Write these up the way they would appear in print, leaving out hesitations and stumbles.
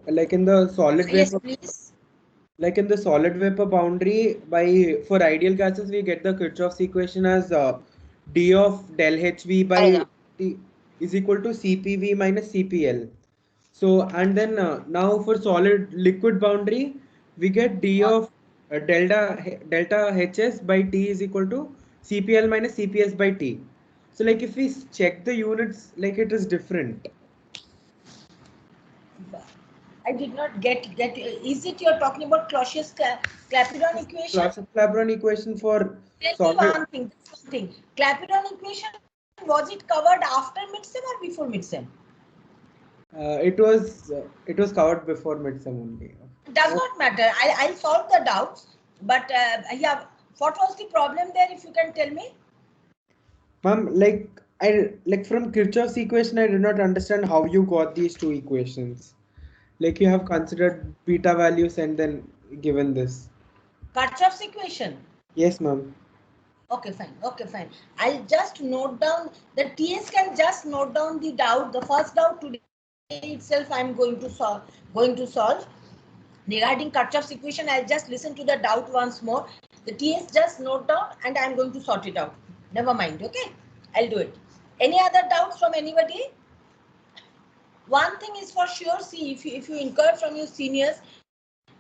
like in the solid Yes, vapor, please. like in the solid vapor boundary, by for ideal gases we get the Kirchhoff's equation as d of del hv by t is equal to cpv minus cpl. So and then now for solid liquid boundary we get d of delta hs by t is equal to cpl minus cps by t. So like if we check the units, like it is different. I did not get. Is it you're talking about Clapeyron equation? Clapeyron equation for Tell me solid. one thing. This one thing. Clapeyron equation, was it covered after midsem or before midsem? It was covered before midsem only. Does not matter. I'll solve the doubts. But yeah, what was the problem there? If you can tell me. Ma'am, like from Kirchhoff's equation, I did not understand how you got these two equations. Like you have considered beta values and then given this. Kirchhoff's equation. Yes, ma'am. Okay, fine. Okay, fine. I'll just note down. The TS can just note down the doubt. The first doubt today itself I'm going to solve. Regarding Kirchhoff's equation, I'll just listen to the doubt once more. The TS just note down and I'm going to sort it out. Never mind, okay? I'll do it. Any other doubts from anybody? One thing is for sure, see, if you incur from your seniors,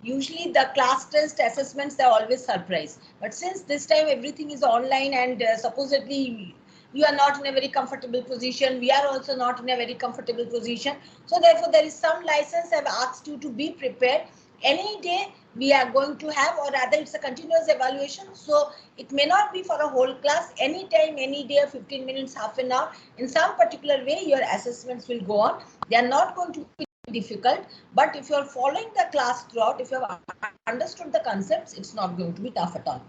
usually the class test assessments, they're always surprised. But since this time everything is online and supposedly you are not in a very comfortable position, we are also not in a very comfortable position. So therefore there is some license. I've asked you to be prepared. Any day we are going to have, or rather it's a continuous evaluation. So it may not be for a whole class. Anytime, any day, 15 minutes, half an hour, in some particular way, your assessments will go on. They are not going to be difficult, but if you're following the class throughout, if you have understood the concepts, it's not going to be tough at all.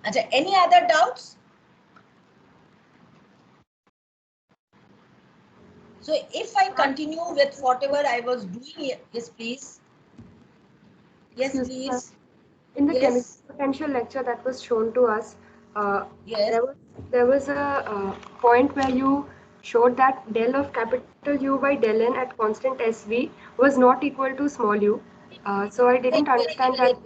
Achha, any other doubts? So if I continue with whatever I was doing, yes, please. Yes, Excuse me. please. In the chemical Yes. potential lecture that was shown to us, uh, Yes. there was a point where you showed that del of capital U by del N at constant SV was not equal to small u. So I didn't understand that.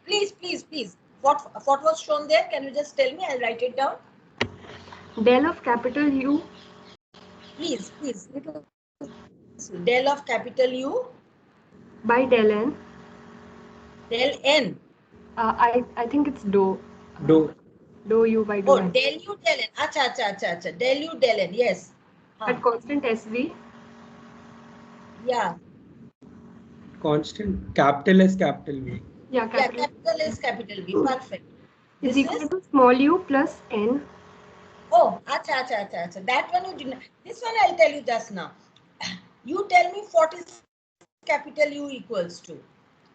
Please. What was shown there? Can you just tell me? I'll write it down. Del of capital U Please. Del of capital U. by del N. Del N. I think it's dou. Do Dou U by dou Oh, N. del U del N. Acha. Del U del N. Yes. At constant SV Yeah. constant capital S capital V. Yeah, Yeah. capital Capital S, capital V. Perfect. is This equal is. to small u plus N. Oh, acha. That one you didn't. This one I'll tell you just now. You tell me what is capital U equals to.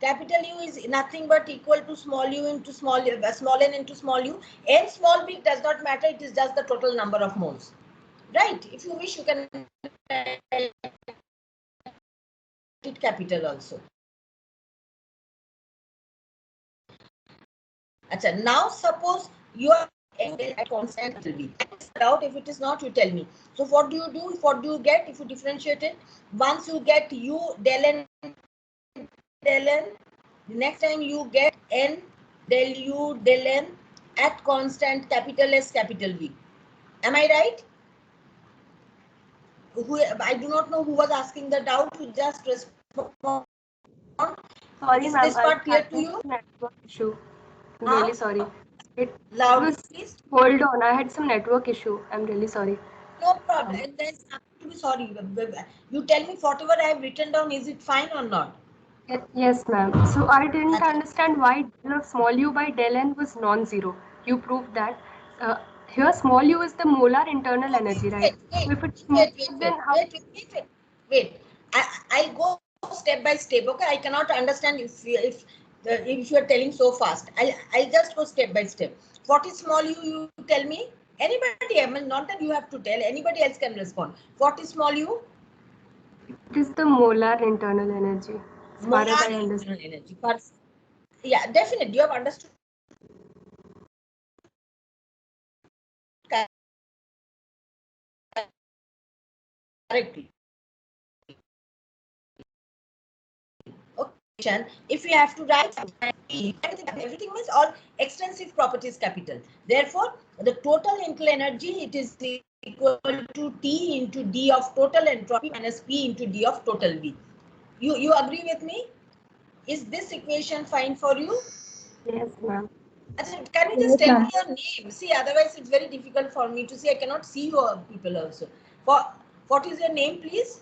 Capital U is nothing but equal to small u into small n into small u. N small big does not matter. It is just the total number of moles. Right? If you wish, you can write it capital also. Achha, now suppose you are at constant V. Doubt if it is not, you tell me. So what do you do? What do you get if you differentiate it? Once you get U del N, the next time you get N del U del N at constant capital S capital V. Am I right? I do not know who was asking the doubt. You just respond. Is this part Sorry, clear ma'am, to I was you? having some network issue. I'm Huh? really sorry. It Loudly, was, please. hold on, I had some network issue. I'm really sorry. No problem. And there's nothing to be sorry. You tell me whatever I have written down, is it fine or not? Yes, ma'am. So I didn't understand why del of small u by del N was non-zero. You proved that. Uh, Here, small u is the molar internal energy, right? So if it's small, then how? Wait. I'll go step by step. Okay, I cannot understand if you are telling so fast. I'll just go step by step. What is small u? You tell me. Anybody, I mean, not that you have to tell. Anybody else can respond. What is small u? It is the molar internal energy, as far as Molar I understand. internal energy. Yeah, definitely. You have understood correctly. if we have to write everything means all extensive properties capital. Therefore, the total internal energy, it is equal to T into D of total entropy minus P into D of total V. You agree with me? Is this equation fine for you? Yes, ma'am. Can you just tell me your name? See, otherwise it's very difficult for me to see. I cannot see your people also. What is your name, please?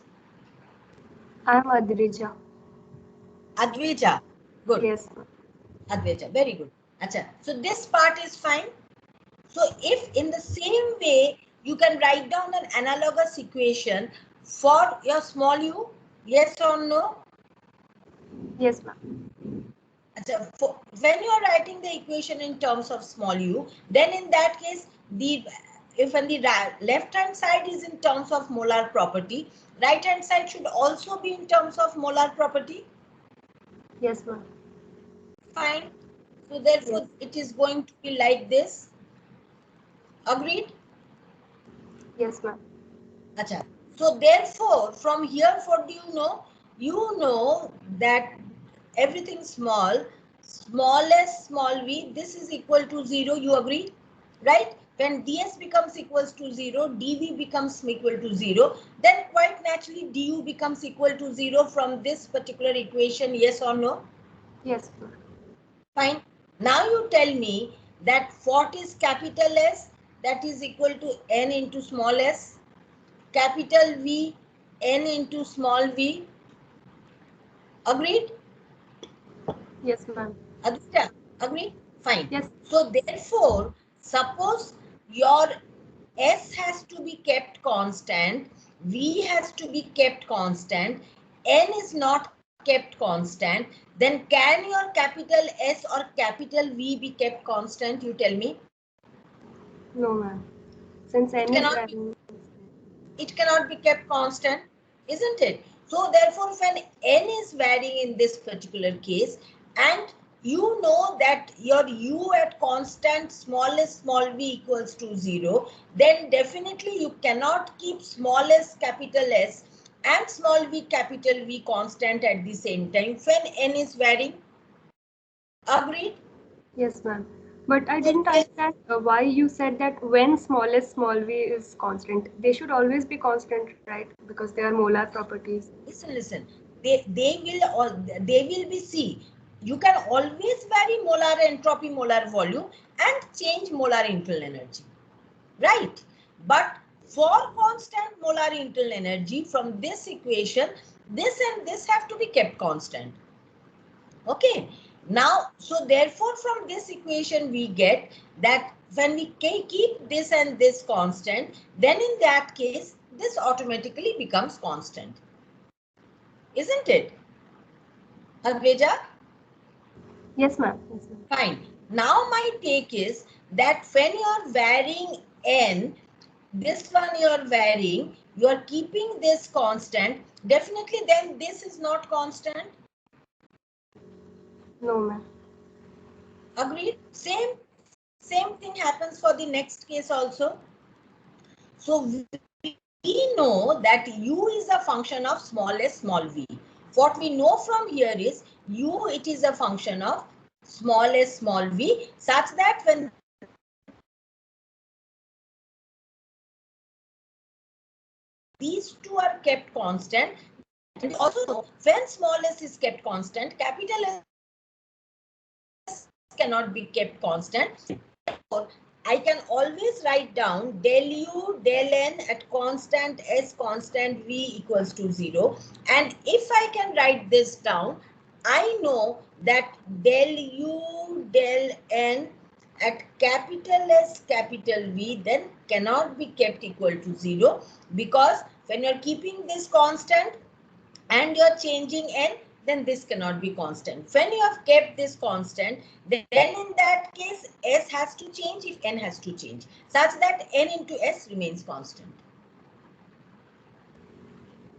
I am Adrija. Advija. Good. Yes, ma'am. Advija. Very good. Achha. So this part is fine. So if in the same way you can write down an analogous equation for your small u, yes or no? Yes, ma'am. When you are writing the equation in terms of small u, then in that case, if on the left hand side is in terms of molar property, right hand side should also be in terms of molar property. Yes, ma'am. Fine. So therefore, it is going to be like this. Agreed? Yes, ma'am. Achha. So therefore, from here, what do you know? You know that everything small, smallest small v, this is equal to 0. You agree? Right? When ds becomes equals to 0, dv becomes equal to 0, then quite naturally du becomes equal to 0 from this particular equation. Yes or no? Yes, ma'am. Fine. Now you tell me that what is capital S? That is equal to n into small s. Capital V, n into small v. Agreed? Yes, ma'am. Aditya, agreed? Fine. Yes. So therefore, suppose your S has to be kept constant, V has to be kept constant, N is not kept constant, then can your capital S or capital V be kept constant? You tell me. No, ma'am. Since n is varying. It cannot be kept constant, isn't it? So therefore, when n is varying in this particular case, and you know that your u at constant smallest small v equals to 0, then definitely you cannot keep smallest capital S and small v capital V constant at the same time when n is varying. Agreed? Yes, ma'am. But I didn't understand why you said that when smallest small v is constant. They should always be constant, right? Because they are molar properties. Listen. They will be C. You can always vary molar entropy, molar volume, and change molar internal energy, right? But for constant molar internal energy, from this equation, this and this have to be kept constant. Okay. Now, so therefore, from this equation, we get that when we keep this and this constant, then in that case, this automatically becomes constant. Isn't it? Adveja? Yes, ma'am. Yes, ma'am. Fine. Now my take is that when you are varying n, this one you are varying, you are keeping this constant, definitely then this is not constant. No, ma'am. Agreed? Same thing happens for the next case also. So we know that u is a function of smallest small v. What we know from here is u, it is a function of smallest small v, such that when these two are kept constant, and also know when smallest is kept constant, capital S cannot be kept constant. Therefore, I can always write down del u del n at constant S constant V equals to 0. And if I can write this down, I know that del u del n at capital S capital V then cannot be kept equal to 0, because when you're keeping this constant and you're changing n, then this cannot be constant. When you have kept this constant, then in that case, S has to change if n has to change, such that n into S remains constant.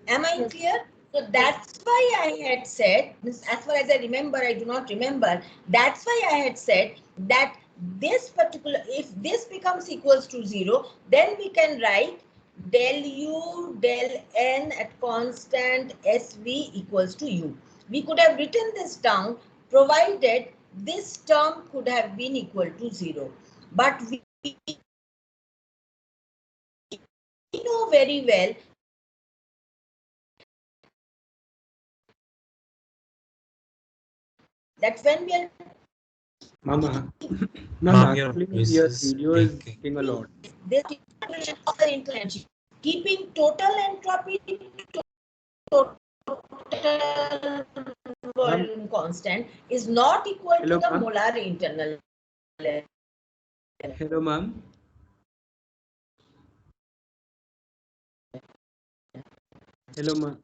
Am I clear? So that's why I had said, as far as I remember, I do not remember, that's why I had said that this particular, if this becomes equals to 0, then we can write del u del n at constant SV equals to u. We could have written this down provided this term could have been equal to 0. But we know very well that when we are Mama, Ma'am, your actually voice your is video is breaking. breaking a lot. this calculation of the entropy, keeping total entropy total volume constant is not equal Hello, to the ma'am. molar internal. Hello, ma'am. Hello, ma'am.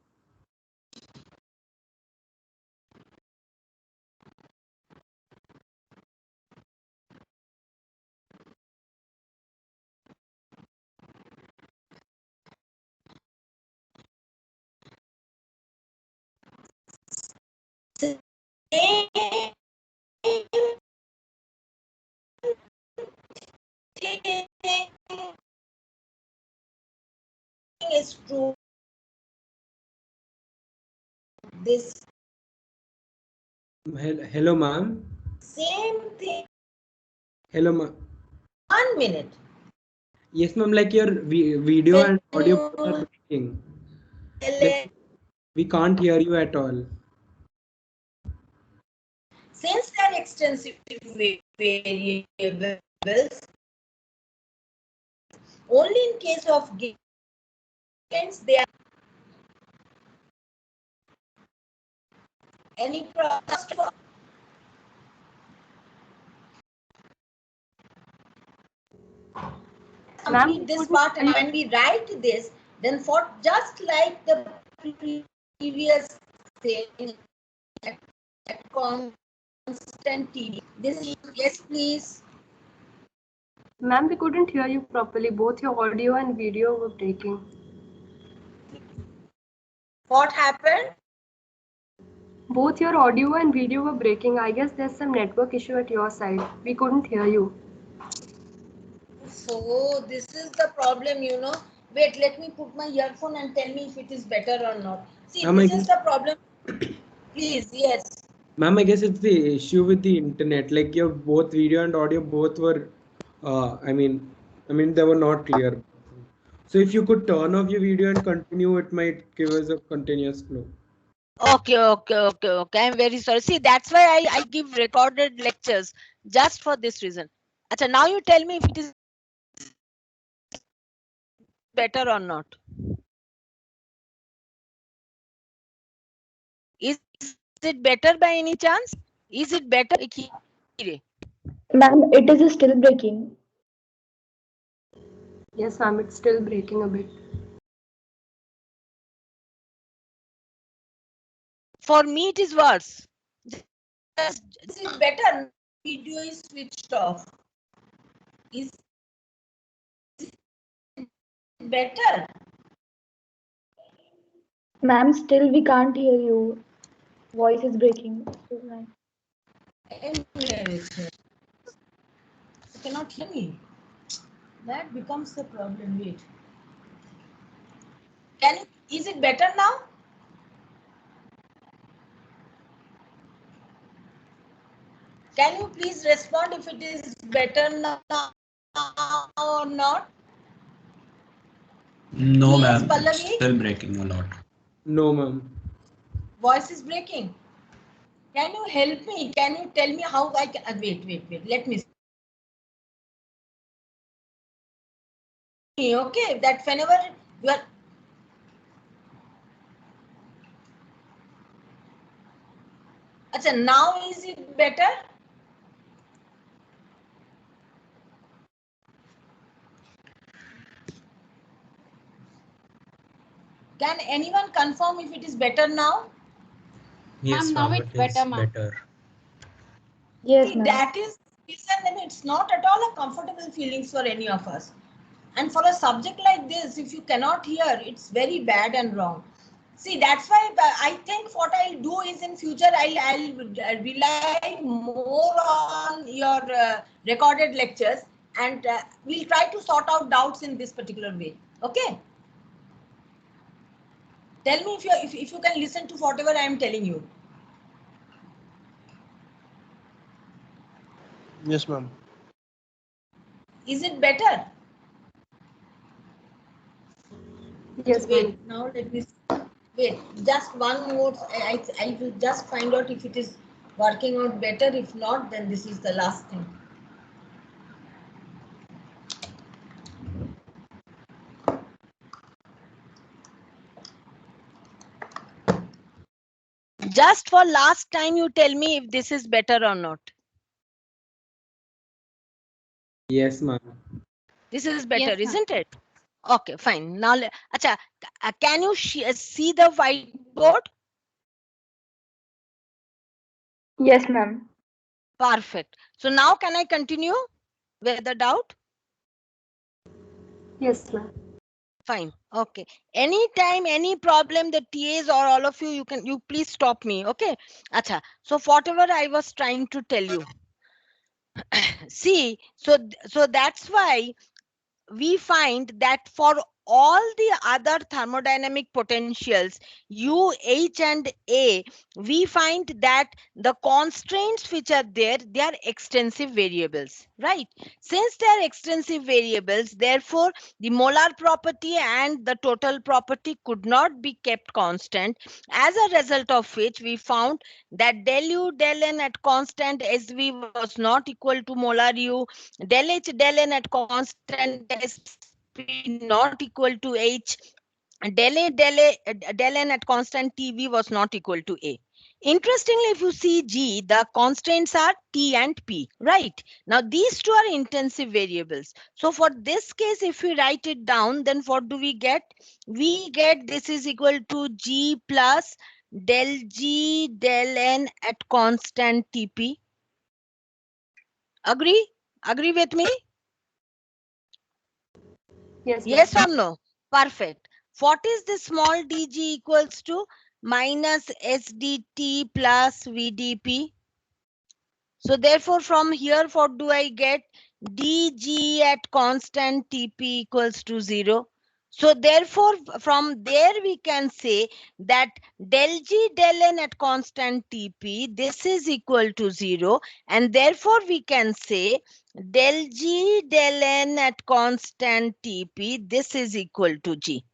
Is true. This Hello, ma'am. same thing. Hello, ma'am. 1 minute. Yes, ma'am. Like your video and audio both are breaking. Like, we can't hear you at all. Since they are extensive variables, only in case of gains they are any first of all, complete this part, and when we write this, then for just like the previous thing, constant TV. This is yes, please. Ma'am, we couldn't hear you properly. Both your audio and video were breaking. What happened? Both your audio and video were breaking. I guess there's some network issue at your side. We couldn't hear you. So this is the problem, you know. Wait, let me put my earphone and tell me if it is better or not. See, this is the problem. Please, yes. Ma'am, I guess it's the issue with the internet. Like your both video and audio both were, I mean, they were not clear. So if you could turn off your video and continue, it might give us a continuous flow. Okay. I'm very sorry. See, that's why I give recorded lectures just for this reason. Acha, now you tell me if it is better or not. Is it better by any chance? Is it better? Ma'am, it is still breaking. Yes, ma'am, it's still breaking a bit. For me, it is worse. Is it better? Video is switched off. Is it better? Ma'am, still we can't hear you. Voice is breaking. You cannot hear me. That becomes the problem. Wait. Is it better now? Can you please respond if it is better now or not? No, Yes, ma'am. Pallavi? It's still breaking a lot. No, ma'am. Voice is breaking. Can you help me? Can you tell me how I can? Wait. Let me see. Okay, that whenever you are. Achha, now is it better? Can anyone confirm if it is better now? Yes, now ma'am, it's it is better, ma'am. better. Yes, See, ma'am. that is, it's not at all a comfortable feelings for any of us. And for a subject like this, if you cannot hear, it's very bad and wrong. See, that's why I think what I'll do is in future, I'll rely more on your recorded lectures, and we'll try to sort out doubts in this particular way. Okay? Tell me if you can listen to whatever I am telling you. Yes, ma'am. Is it better? Yes, Wait, ma'am. now let me wait. Just one more. I will just find out if it is working out better. If not, then this is the last thing. Just for last time, you tell me if this is better or not. Yes, ma'am. This is better, Yes, ma'am. isn't it? Okay, fine. Now, acha, can you see the whiteboard? Yes, ma'am. Perfect. So now can I continue with the doubt? Yes, ma'am. Fine. Okay. Anytime, any problem, the TAs or all of you, you please stop me. Okay. Acha. So whatever I was trying to tell you. See, so that's why we find that for all the other thermodynamic potentials U, H and A, we find that the constraints which are there, they are extensive variables, right? Since they are extensive variables, therefore the molar property and the total property could not be kept constant, as a result of which we found that del U del N at constant SV was not equal to molar U, del H del N at constant SP not equal to H, del N at constant TV was not equal to A. Interestingly, if you see G, the constraints are T and P, right? Now these two are intensive variables. So for this case, if we write it down, then what do we get? We get this is equal to G plus del G del N at constant TP. Agree? Agree with me? Yes, ma'am. Yes or no? Perfect. What is this small dg equals to? Minus SDT plus VDP. So therefore from here what do I get? dg at constant TP equals to 0. So therefore from there we can say that del G del N at constant TP, this is equal to 0, and therefore we can say del G del N at constant TP, this is equal to G.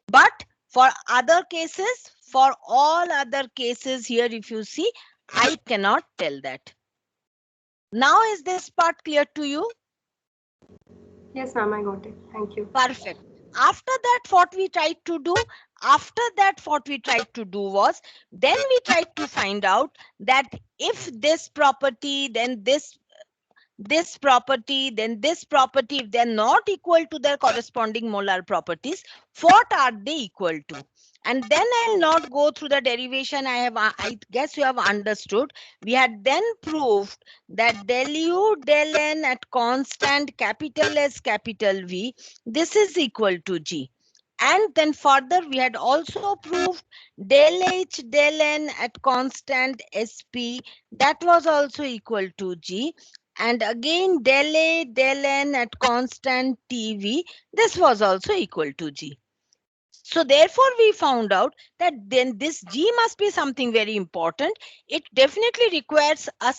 But for other cases, for all other cases here, if you see, I cannot tell that. Now is this part clear to you? Yes, ma'am, I got it. Thank you. Perfect. After that, what we tried to do? After that, what we tried to do was, then we tried to find out that if this property, then this property, then this property, if they're not equal to their corresponding molar properties, what are they equal to? And then I'll not go through the derivation. I guess you have understood. We had then proved that del U del N at constant capital S capital V, this is equal to G. And then further, we had also proved del H del N at constant SP, that was also equal to G. And again del A del N at constant TV, this was also equal to G. So therefore we found out that then this G must be something very important. It definitely requires a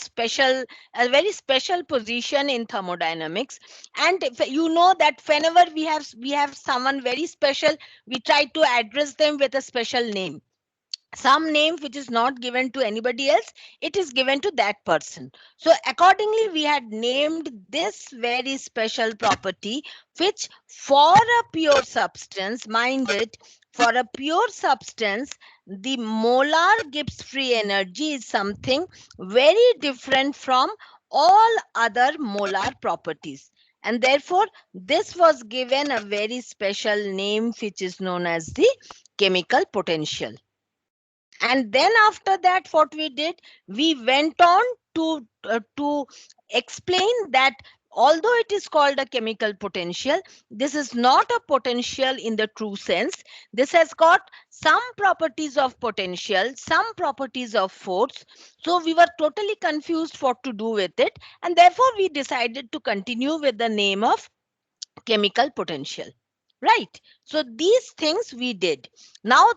very special position in thermodynamics. And you know that whenever we have someone very special, we try to address them with a special name. Some name which is not given to anybody else, it is given to that person. So accordingly, we had named this very special property, which for a pure substance, mind it, for a pure substance, the molar Gibbs free energy is something very different from all other molar properties. And therefore, this was given a very special name, which is known as the chemical potential. And then after that, what we did, we went on to explain that although it is called a chemical potential, this is not a potential in the true sense. This has got some properties of potential, some properties of force. So we were totally confused what to do with it, and therefore we decided to continue with the name of chemical potential. Right. So these things we did. Now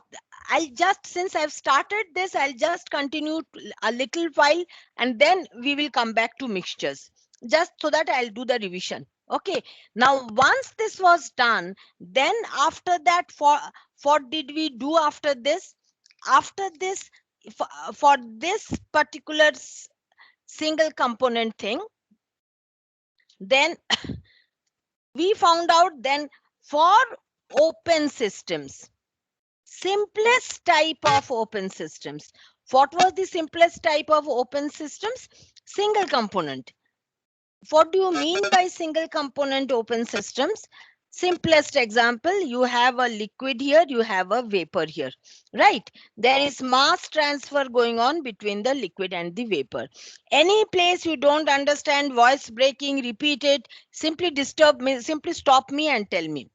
since I've started this, I'll just continue a little while, and then we will come back to mixtures. just so that I'll do the revision. Okay. Now, once this was done, then after that, what did we do after this? After this, for this particular single component thing, then we found out then for open systems, simplest type of open systems. What was the simplest type of open systems? Single component. What do you mean by single component open systems? Simplest example, you have a liquid here, you have a vapor here, right? There is mass transfer going on between the liquid and the vapor. Any place you don't understand, voice breaking, repeat it, simply disturb me, simply stop me and tell me.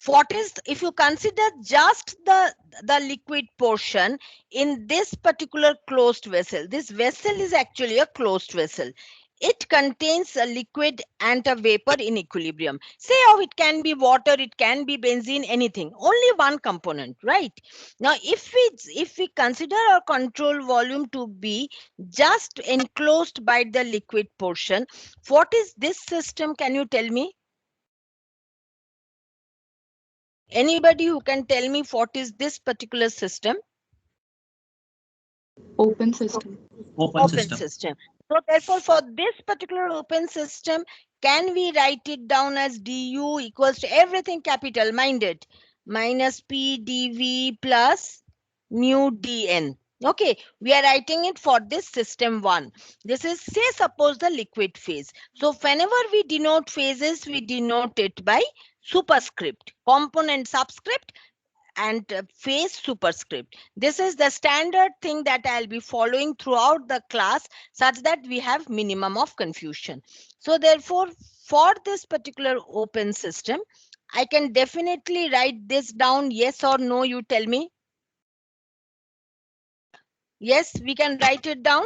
What is, if you consider just the liquid portion in this particular closed vessel, this vessel is actually a closed vessel. It contains a liquid and a vapor in equilibrium. Say how it can be water, it can be benzene, anything. Only one component, right? Now, if we consider our control volume to be just enclosed by the liquid portion, what is this system? Can you tell me? Anybody who can tell me what is this particular system? Open system. Open system. System. So therefore, for this particular open system, can we write it down as du equals to everything capital, mind it, minus p dv plus mu dn. Okay, we are writing it for this system 1. This is, say, suppose the liquid phase. So whenever we denote phases, we denote it by superscript, component subscript, and phase superscript. This is the standard thing that I'll be following throughout the class, such that we have minimum of confusion. So therefore, for this particular open system, I can definitely write this down. Yes or no, you tell me. Yes, we can write it down.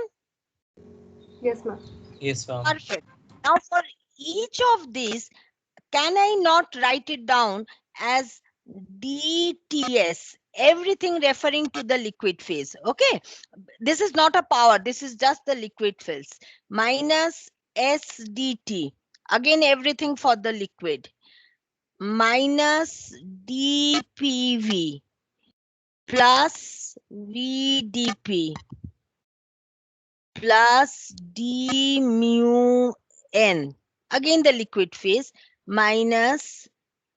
Yes, ma'am. Yes, ma'am. Perfect. Now for each of these, can I not write it down as dTs, everything referring to the liquid phase? Okay, this is not a power, this is just the liquid phase, minus SDT, again everything for the liquid, minus dPV plus VDP plus d mu n, again the liquid phase, minus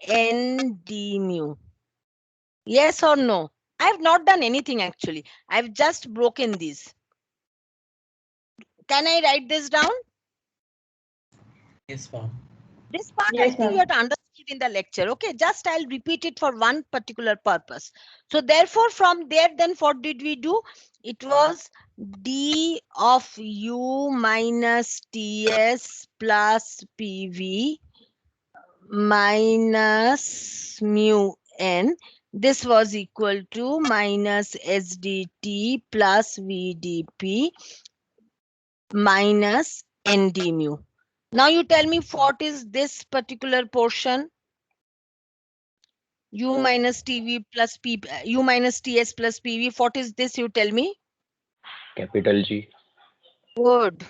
n d mu. Yes or no? I have not done anything actually. I've just broken these. Can I write this down? Yes, ma'am. This part Yes, I think ma'am. you have to understood in the lecture. Okay, just I'll repeat it for one particular purpose. So therefore, from there, then what did we do? It was d of u minus ts plus pv minus mu n. This was equal to minus sdt plus vdp minus nd mu. Now you tell me what is this particular portion? U minus TV plus P, U minus TS plus PV. What is this? You tell me. Capital G. Good.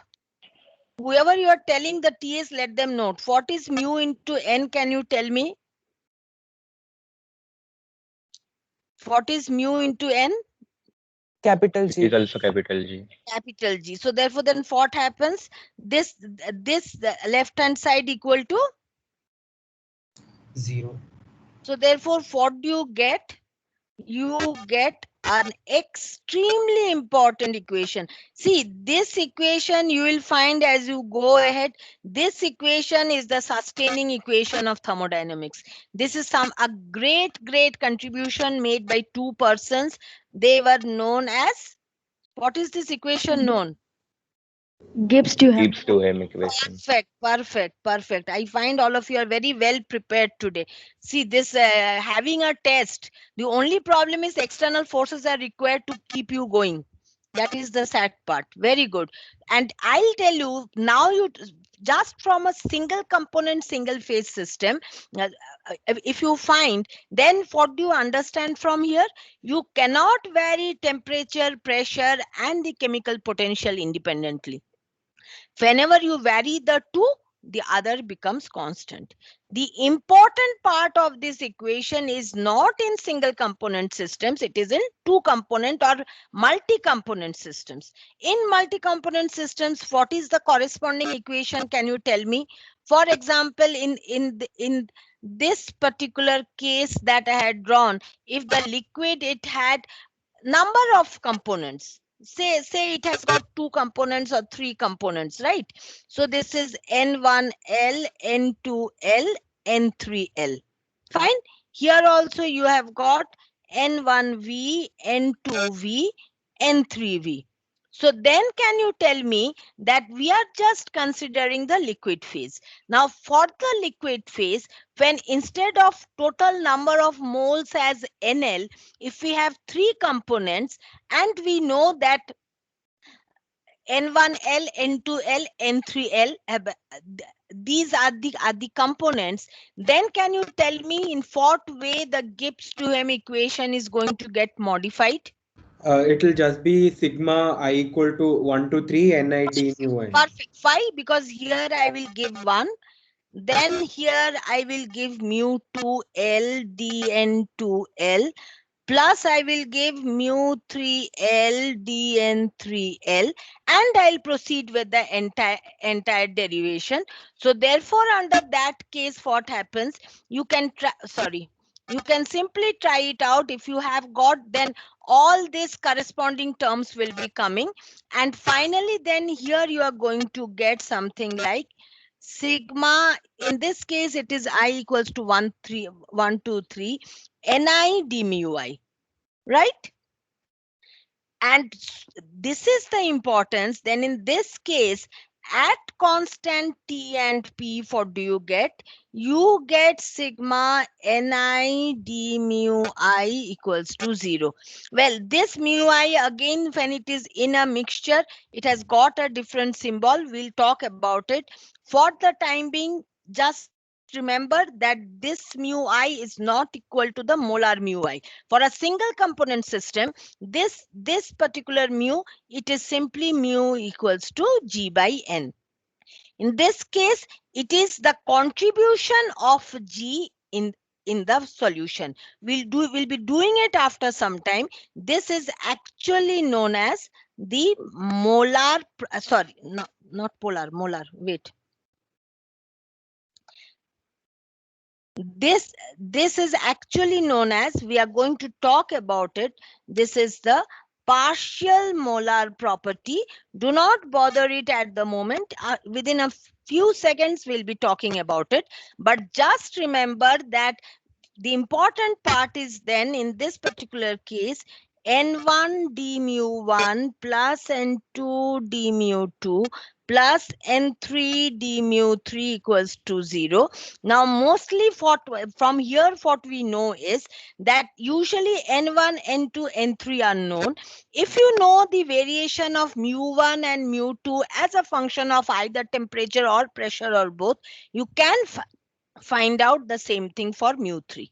Whoever you are telling the TS, let them know. What is mu into N? Can you tell me? What is mu into N? Capital It G. is also capital G. Capital G. So therefore, then what happens? This the left hand side equal to 0. So therefore, what do you get? You get an extremely important equation. See, this equation you will find as you go ahead. This equation is the sustaining equation of thermodynamics. This is a great contribution made by two persons. They were known as, what is this equation known? Gibbs to him. Gibbs to him equation. Perfect. I find all of you are very well prepared today. See, this having a test, the only problem is external forces are required to keep you going. That is the sad part. Very good. And I'll tell you now, you just from a single component, single phase system, if you find, then what do you understand from here? You cannot vary temperature, pressure, and the chemical potential independently. Whenever you vary the two, the other becomes constant. The important part of this equation is not in single component systems, it is in two component or multi-component systems. In multi-component systems, what is the corresponding equation? Can you tell me? For example, in this particular case that I had drawn, if the liquid, it had number of components, say it has got two components or three components, right? So this is N1L, N2L, N3L. Fine. Here also you have got N1V, N2V, N3V. So then can you tell me that we are just considering the liquid phase? Now for the liquid phase, when instead of total number of moles as NL, if we have three components and we know that N1L, N2L, N3L, these are the components, then can you tell me in what way the Gibbs-Duhem equation is going to get modified? It will just be sigma I equal to 1 to 3 Ni d mu n. Perfect. Why? Because here I will give 1. Then here I will give mu 2L dN2L. Plus I will give mu 3L dN3L, and I'll proceed with the entire derivation. So therefore, under that case, what happens? You can you can simply try it out. If you have got, then all these corresponding terms will be coming. And finally, then here you are going to get something like sigma. In this case, it is I equals to 1, 2, 3 Ni d mu I, right? And this is the importance. Then in this case, at constant T and P, what do you get? You get sigma Ni d mu I equals to 0. Well, this mu I, again, when it is in a mixture, it has got a different symbol. We'll talk about it. For the time being, just remember that this mu I is not equal to the molar mu I. For a single component system, this particular mu, it is simply mu equals to G by N. In this case, it is the contribution of G in the solution. We'll be doing it after some time. This is actually known as the molar, sorry, no, not polar, molar, wait. This is actually known as, we are going to talk about it, this is the partial molar property. Do not bother it at the moment. Within a few seconds we'll be talking about it, but just remember that the important part is then in this particular case, N1 d mu 1 plus N2 d mu 2 plus N3 d mu 3 equals to 0. Now, mostly from here, what we know is that usually N1, N2, N3 are known. If you know the variation of mu1 and mu2 as a function of either temperature or pressure or both, you can find out the same thing for mu3.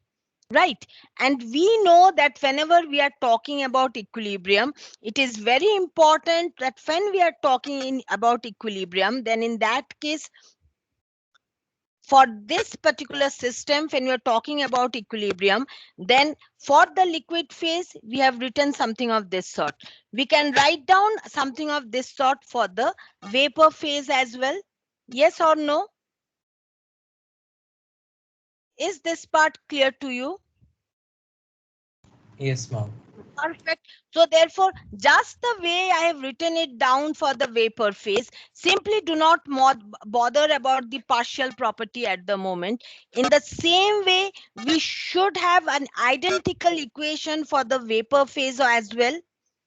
Right. And we know that whenever we are talking about equilibrium, it is very important that when we are talking about equilibrium, then in that case, for this particular system, when we are talking about equilibrium, then for the liquid phase, we have written something of this sort. We can write down something of this sort for the vapor phase as well. Yes or no? Is this part clear to you? Yes, ma'am. Perfect. So therefore, just the way I have written it down for the vapor phase, simply do not bother about the partial property at the moment. In the same way, we should have an identical equation for the vapor phase as well,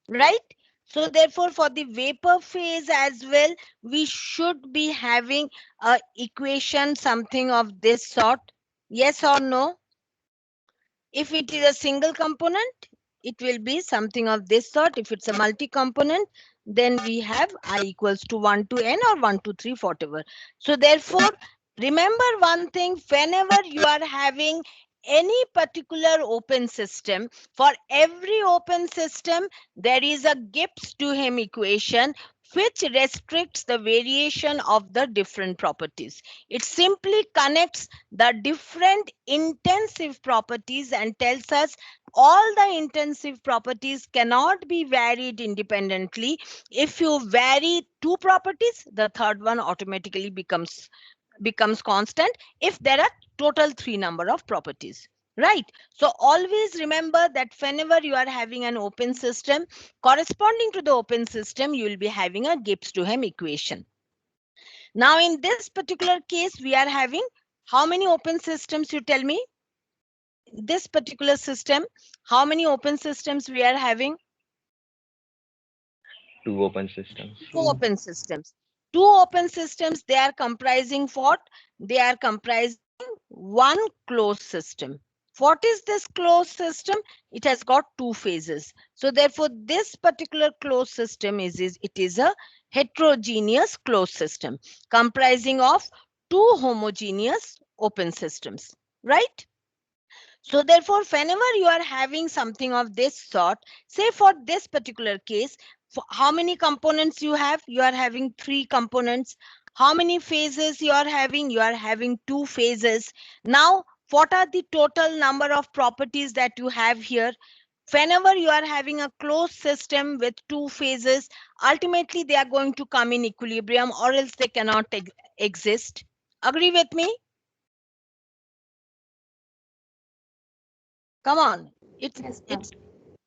right? So therefore, for the vapor phase as well, we should be having a equation something of this sort. Yes or no? If it is a single component, it will be something of this sort. If it's a multi-component, then we have I equals to 1 to n or 1 to 3, whatever. So therefore, remember one thing, whenever you are having any particular open system, for every open system, there is a Gibbs-Duhem equation which restricts the variation of the different properties. It simply connects the different intensive properties and tells us all the intensive properties cannot be varied independently. If you vary two properties, the third one automatically becomes constant if there are total 3 number of properties, right? So always remember that whenever you are having an open system, corresponding to the open system, you will be having a Gibbs-Duhem equation. Now in this particular case, we are having how many open systems, you tell me? This particular system, how many open systems we are having? 2 open systems. Two open systems. Two open systems, they are comprising what? They are comprising one closed system. What is this closed system? It has got two phases. So therefore, this particular closed system it is a heterogeneous closed system comprising of two homogeneous open systems, right? So therefore, whenever you are having something of this sort, say for this particular case, for how many components you have? You are having 3 components. How many phases you are having? You are having 2 phases. Now, what are the total number of properties that you have here? Whenever you are having a closed system with 2 phases, ultimately they are going to come in equilibrium, or else they cannot exist. Agree with me? Come on. Yes, ma'am.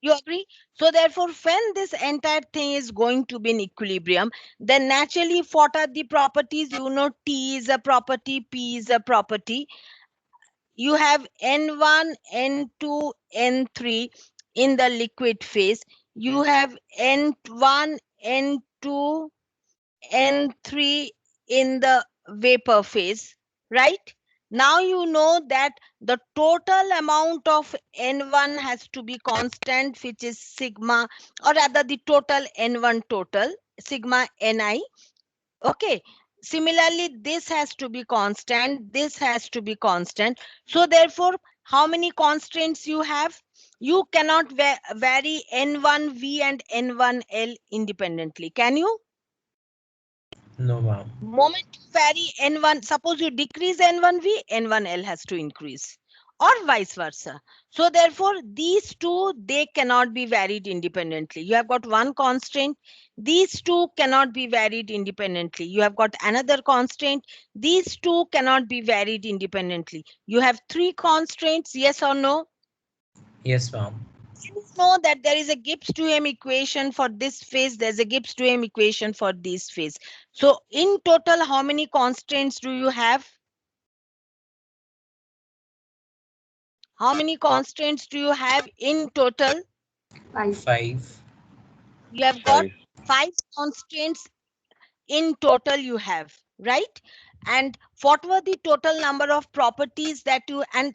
You agree? So therefore, when this entire thing is going to be in equilibrium, then naturally, what are the properties? You know, T is a property, P is a property. You have N1, N2, N3 in the liquid phase. You have N1, N2, N3 in the vapor phase, right? Now you know that the total amount of N1 has to be constant, which is sigma, or rather the total N1 total, sigma Ni. Okay. Similarly, this has to be constant, this has to be constant. So therefore, how many constraints you have? You cannot vary N1V and N1L independently. Can you? No, ma'am. Moment you vary N1, suppose you decrease N1V, N1L has to increase, or vice versa. So therefore, these two, they cannot be varied independently. You have got one constraint. These two cannot be varied independently. You have got another constraint. These two cannot be varied independently. You have 3 constraints, yes or no? Yes, ma'am. You know that there is a Gibbs-Duhem equation for this phase, there's a Gibbs-Duhem equation for this phase. So in total, how many constraints do you have? How many constraints do you have in total? 5. 5. You have got 5. 5 constraints in total you have, right? And what were the total number of properties that you, and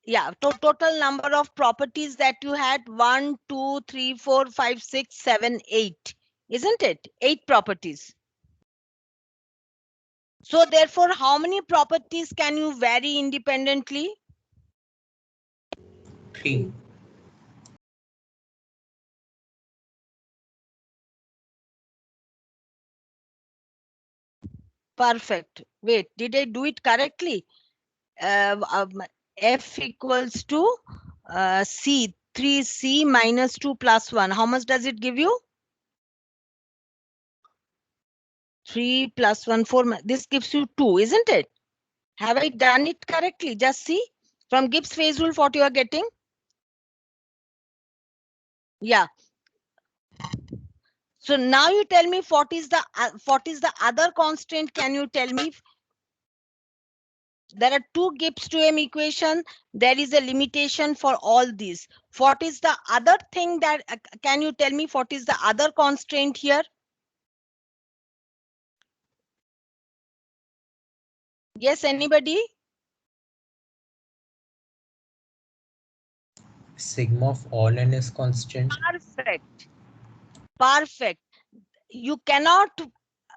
yeah, total number of properties that you had? 1, 2, 3, 4, 5, 6, 7, 8. Isn't it? 8 properties. So therefore, how many properties can you vary independently? 3. Perfect. Wait, did I do it correctly? F equals to C, 3C minus 2 plus 1. How much does it give you? 3 plus 1, 4. This gives you 2, isn't it? Have I done it correctly? Just see. From Gibbs phase rule, what you are getting? Yeah. So now you tell me what is the other constant? Can you tell me? There are 2 Gibbs-Duhem equation. There is a limitation for all these. What is the other thing that, can you tell me what is the other constraint here? Yes, anybody? Sigma of all n is constant. Perfect. Perfect. You cannot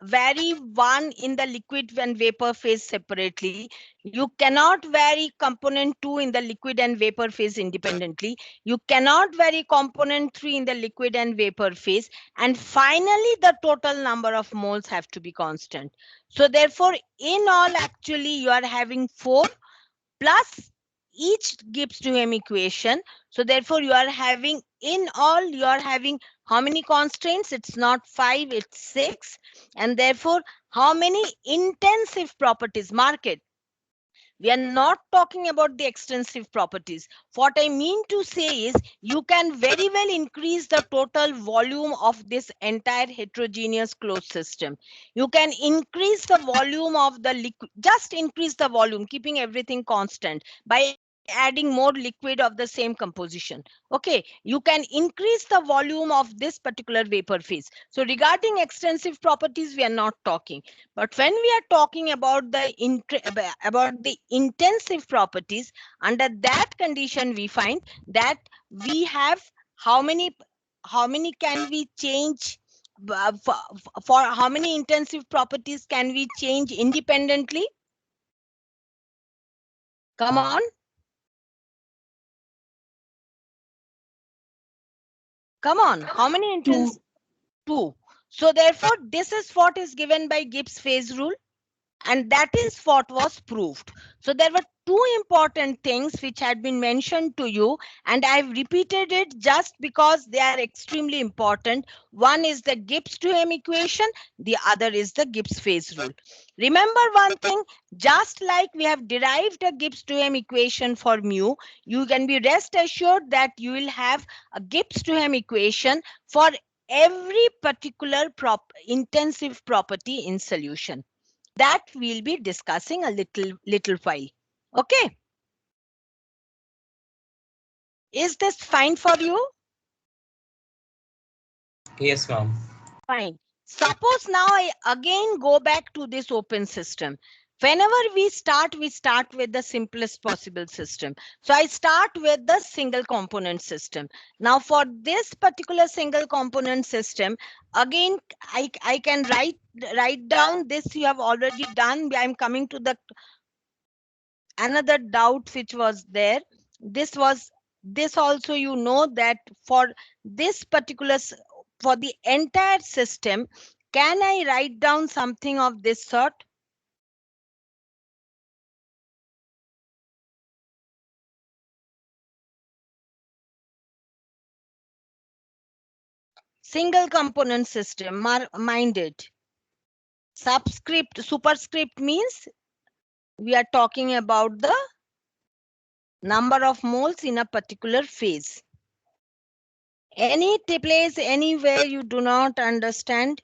vary one in the liquid and vapor phase separately. You cannot vary component 2 in the liquid and vapor phase independently. You cannot vary component 3 in the liquid and vapor phase. And finally, the total number of moles have to be constant. So therefore, in all, actually, you are having 4 plus each Gibbs Duhem equation. So therefore, you are having, in all, you are having how many constraints? It's not 5, it's 6. And therefore, how many intensive properties? Mark it. We are not talking about the extensive properties. What I mean to say is you can very well increase the total volume of this entire heterogeneous closed system. You can increase the volume of the liquid, just increase the volume, keeping everything constant by adding more liquid of the same composition. Okay, you can increase the volume of this particular vapor phase. So regarding extensive properties, we are not talking. But when we are talking about the intensive properties, under that condition, we find that we have how many can we change for how many intensive properties can we change independently? Come on. Come on. How many intensive? 2. So therefore, this is what is given by Gibbs phase rule. And that is what was proved. So there were 2 important things which had been mentioned to you, and I've repeated it just because they are extremely important. One is the Gibbs-Duhem equation, the other is the Gibbs phase rule. Remember one thing, just like we have derived a Gibbs-Duhem equation for mu, you can be rest assured that you will have a Gibbs-Duhem equation for every particular intensive property in solution. That we'll be discussing a little while. Okay. Is this fine for you? Yes, ma'am. Fine. Suppose now I again go back to this open system. Whenever we start with the simplest possible system. So I start with the single component system. Now for this particular single component system, again, I can write down this you have already done. I'm coming to the another doubt which was there. This also, you know, that for this particular, for the entire system, can I write down something of this sort? Single component system, mind it. Superscript means we are talking about the number of moles in a particular phase. Any place, anywhere you do not understand,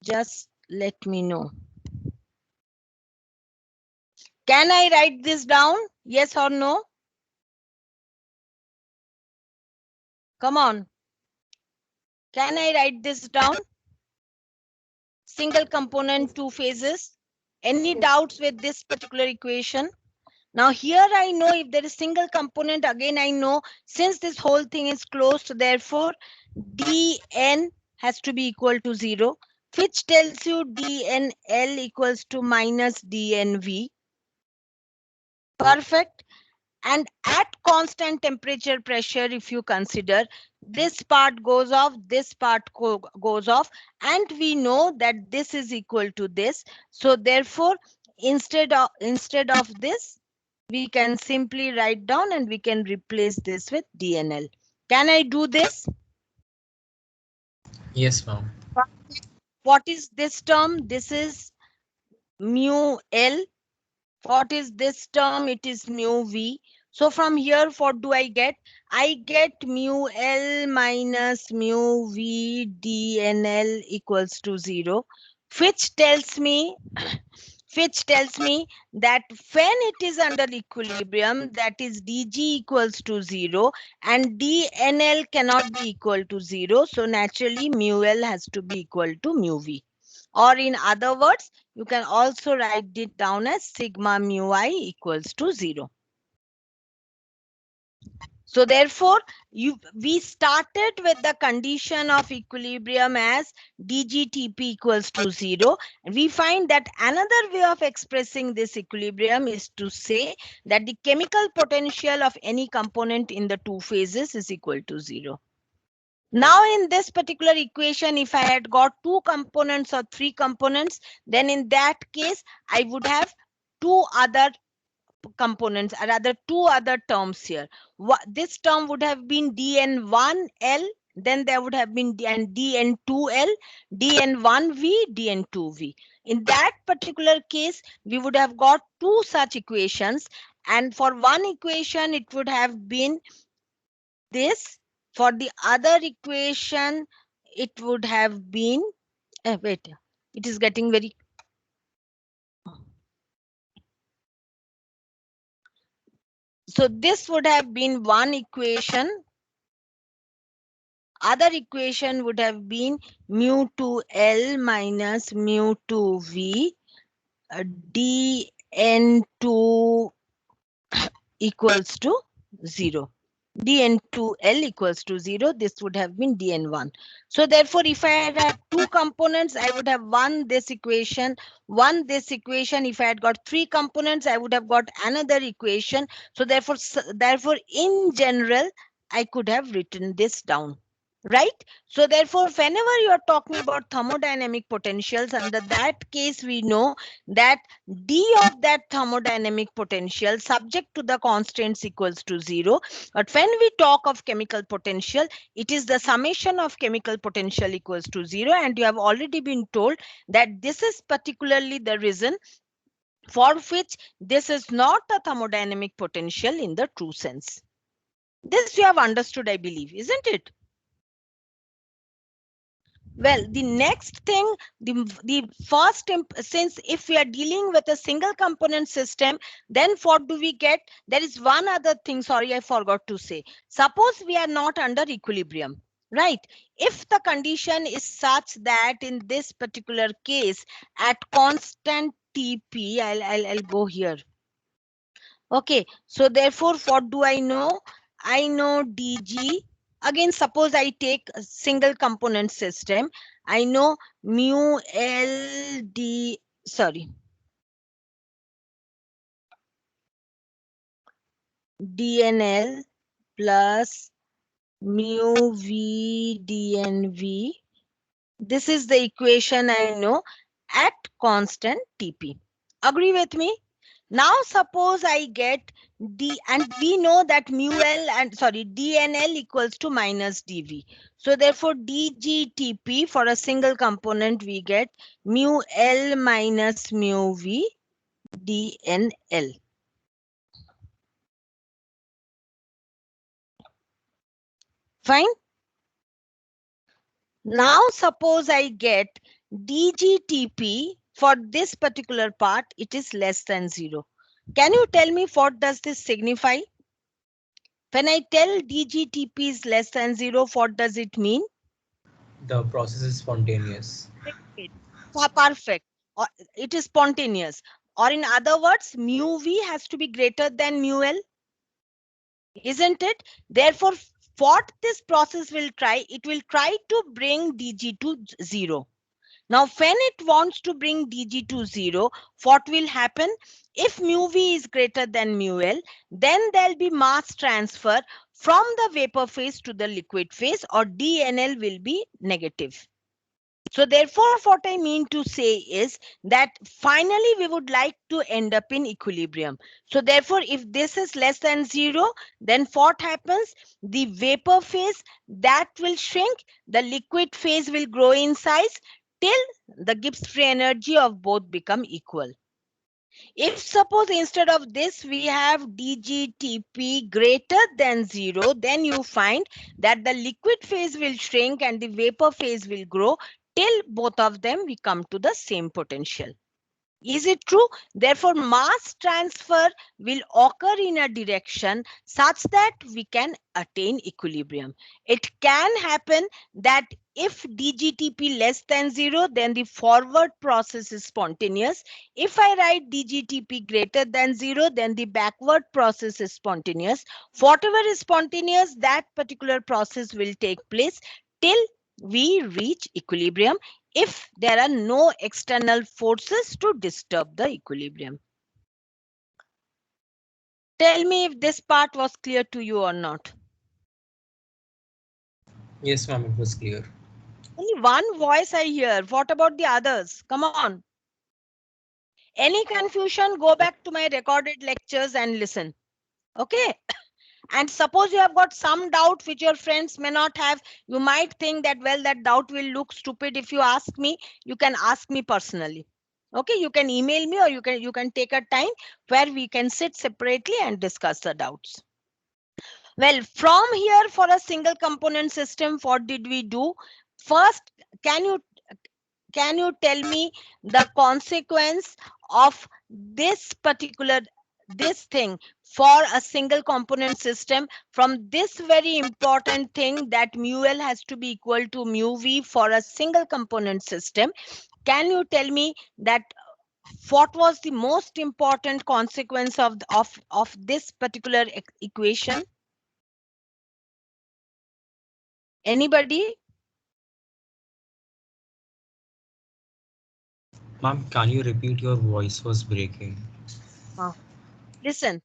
just let me know. Can I write this down? Yes or no? Come on. Can I write this down? Single component, 2 phases. Any doubts with this particular equation? Now here I know if there is single component, again I know since this whole thing is closed, therefore dn has to be equal to 0, which tells you dnl equals to minus dnv. Perfect. And at constant temperature pressure, if you consider, this part goes off, this part goes off, and we know that this is equal to this. So therefore, instead of this, we can simply write down and we can replace this with DNL. Can I do this? Yes, ma'am. What is this term? This is mu L. What is this term? It is mu V. So from here, what do I get? I get mu L minus mu V DNL equals to 0, which tells me that when it is under equilibrium, that is dg equals to 0 and dnl cannot be equal to 0. So naturally mu L has to be equal to mu V. Or in other words, you can also write it down as sigma mu I equals to 0. So therefore, we started with the condition of equilibrium as dgTp equals to 0. And we find that another way of expressing this equilibrium is to say that the chemical potential of any component in the two phases is equal to 0. Now in this particular equation, if I had got two components or three components, then in that case, I would have two other components, or rather two other terms here. This term would have been dn1l, then there would have been dn2l, dn1v, dn2v. In that particular case, we would have got two such equations, and for one equation it would have been this. For the other equation it would have been wait, it is getting very. So this would have been one equation. Other equation would have been mu2L minus mu2V dn2 equals to 0. dn2L equals to 0. This would have been dn1. So therefore, if I had two components, I would have one this equation, one this equation. If I had got three components, I would have got another equation. So therefore, in general, I could have written this down. Right? So therefore, whenever you are talking about thermodynamic potentials, under that case, we know that d of that thermodynamic potential subject to the constants equals to 0. But when we talk of chemical potential, it is the summation of chemical potential equals to 0. And you have already been told that this is particularly the reason for which this is not a thermodynamic potential in the true sense. This you have understood, I believe, isn't it? Well, the next thing, the first, since if we are dealing with a single component system, then what do we get? There is one other thing, sorry, I forgot to say. Suppose we are not under equilibrium, right? If the condition is such that in this particular case, at constant Tp, I'll go here. Okay, so therefore, what do I know? I know dg. Again, suppose I take a single component system. I know mu L d, sorry, dnl plus mu v dnv. This is the equation I know at constant Tp. Agree with me? Now suppose I get d, and we know that mu l and sorry dnl equals to minus dv. So therefore dgTp for a single component we get mu l minus mu v dnl. Fine. Now suppose I get dgTp for this particular part, it is less than 0. Can you tell me what does this signify? When I tell dgTp is less than 0, what does it mean? The process is spontaneous. Perfect. Or it is spontaneous. Or in other words, mu v has to be greater than mu l. Isn't it? Therefore, what this process will try, it will try to bring dg to 0. Now, when it wants to bring dg to 0, what will happen? If mu v is greater than mu l, then there'll be mass transfer from the vapor phase to the liquid phase, or dnl will be negative. So therefore, what I mean to say is that finally we would like to end up in equilibrium. So therefore, if this is less than 0, then what happens? The vapor phase that will shrink, the liquid phase will grow in size till the Gibbs free energy of both become equal. If suppose instead of this we have dgTp greater than 0, then you find that the liquid phase will shrink and the vapor phase will grow till both of them we come to the same potential. Is it true? Therefore, mass transfer will occur in a direction such that we can attain equilibrium. It can happen that if DGTP less than 0, then the forward process is spontaneous. If I write DGTP greater than 0, then the backward process is spontaneous. Whatever is spontaneous, that particular process will take place till we reach equilibrium if there are no external forces to disturb the equilibrium. Tell me if this part was clear to you or not. Yes, ma'am, it was clear. Only one voice I hear. What about the others? Come on. Any confusion, go back to my recorded lectures and listen. Okay. And suppose you have got some doubt which your friends may not have. You might think that, well, that doubt will look stupid if you ask me. You can ask me personally. Okay, you can email me, or you can take a time where we can sit separately and discuss the doubts. Well, from here, for a single component system, what did we do? First, can you tell me the consequence of this particular thing for a single component system, from this very important thing that mu L has to be equal to mu V for a single component system? Can you tell me that what was the most important consequence of this particular equation? Anybody? Ma'am, can you repeat? Your voice was breaking. Listen,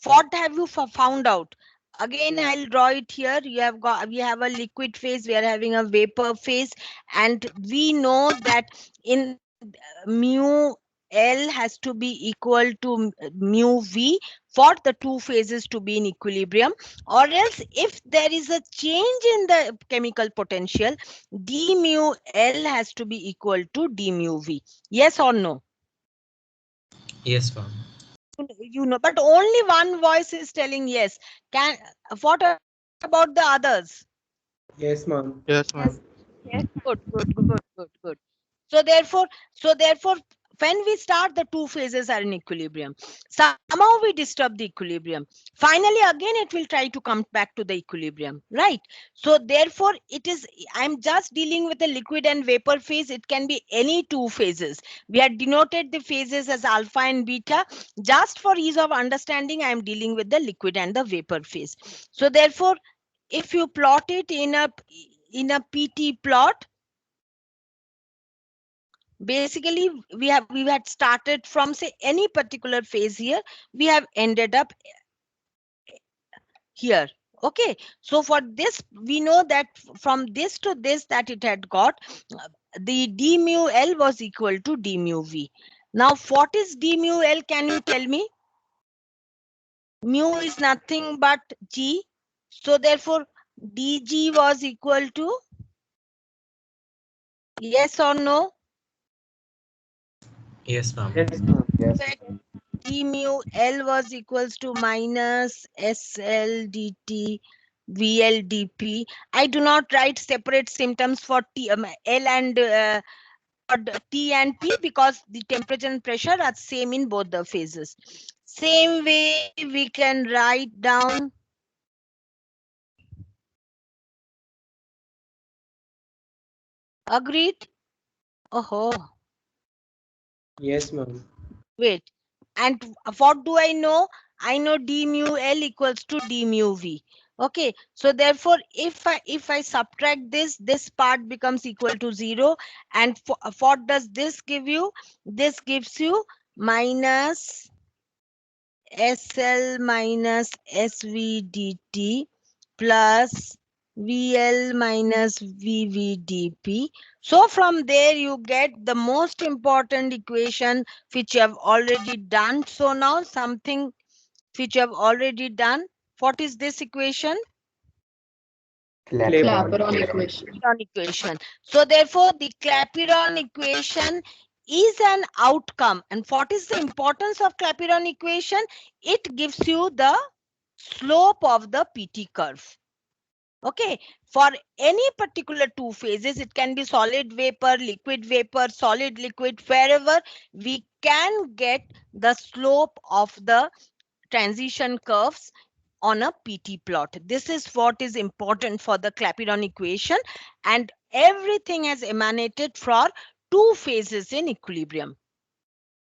what have you found out? Again, I'll draw it here. We have a liquid phase, we are having a vapor phase, and we know that in mu L has to be equal to mu V for the two phases to be in equilibrium, or else if there is a change in the chemical potential, d mu L has to be equal to d mu V. Yes or no? Yes, ma'am. You know, but only one voice is telling yes. What about the others? Yes, ma'am. Yes, ma'am. Yes. Good. So therefore, when we start, the two phases are in equilibrium. Somehow we disturb the equilibrium. Finally, again, it will try to come back to the equilibrium, right? So therefore, I'm just dealing with the liquid and vapor phase. It can be any two phases. We had denoted the phases as alpha and beta. Just for ease of understanding, I am dealing with the liquid and the vapor phase. So therefore, if you plot it in a PT plot, basically we had started from, say, any particular phase here, we have ended up here. Okay, so for this we know that from this to this that it had got the d mu L was equal to d mu V. Now what is d mu L? Can you tell me? Mu is nothing but G, so therefore dg was equal to, yes or no? Yes, ma'am. Yes, ma'am. Yes, ma'am. d mu L was equals to minus SL dt VL dP. I do not write separate symptoms for L and T and P because the temperature and pressure are same in both the phases. Same way we can write down agreed. Oh, Yes, ma'am. wait. And what do I know? I know d mu L equals to d mu V. Okay, so therefore, if I subtract this part becomes equal to 0. And what does this give you? This gives you minus SL minus SV dt plus VL minus VV dP. So from there you get the most important equation which you have already done. So now something which you have already done. What is this equation? Clapeyron equation. Clapeyron equation. So therefore the Clapeyron equation is an outcome. And what is the importance of Clapeyron equation? It gives you the slope of the PT curve. Okay, for any particular two phases, it can be solid vapor, liquid vapor, solid liquid, wherever we can get the slope of the transition curves on a PT plot. This is what is important for the Clapeyron equation, and everything has emanated from two phases in equilibrium.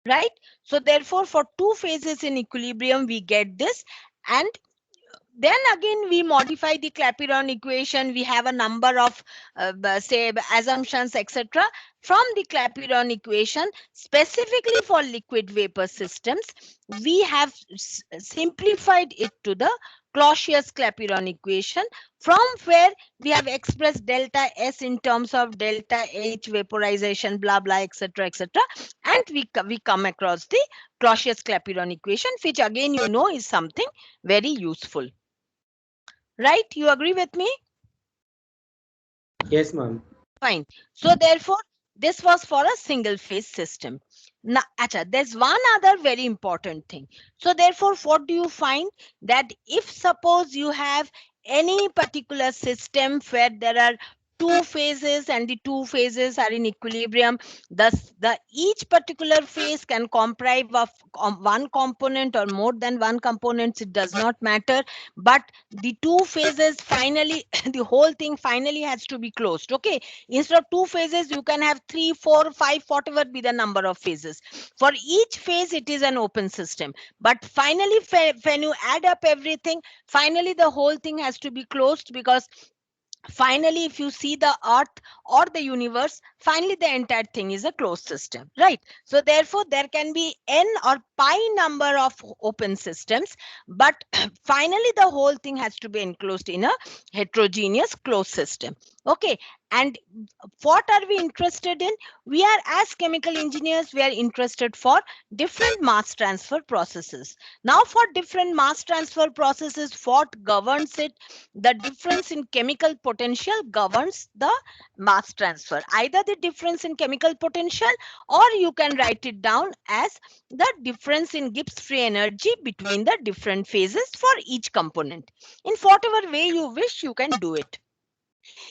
Right? So therefore, for two phases in equilibrium, we get this, and then again we modify the Clapeyron equation. We have a number of say assumptions, etc. From the Clapeyron equation, specifically for liquid vapor systems, we have simplified it to the Clausius-Clapeyron equation, from where we have expressed delta S in terms of delta H vaporization, blah blah, etc., etc. And we come across the Clausius-Clapeyron equation, which again you know is something very useful. Right? You agree with me? Yes, ma'am. Fine. So therefore, this was for a single phase system. Now, there's one other very important thing. So therefore, what do you find? That if suppose you have any particular system where there are two phases and the two phases are in equilibrium, thus each particular phase can comprise of one component or more than one components, it does not matter, but the two phases finally the whole thing finally has to be closed. Okay, instead of two phases you can have 3, 4, 5, whatever be the number of phases. For each phase it is an open system, but finally when you add up everything, finally the whole thing has to be closed, because finally if you see the earth or the universe, finally the entire thing is a closed system, right? So therefore there can be n or pi number of open systems, but finally the whole thing has to be enclosed in a heterogeneous closed system. Okay, and what are we interested in? We are, as chemical engineers, we are interested for different mass transfer processes. Now for different mass transfer processes, what governs it? The difference in chemical potential governs the mass transfer. Either the difference in chemical potential, or you can write it down as the difference in Gibbs free energy between the different phases for each component. In whatever way you wish, you can do it.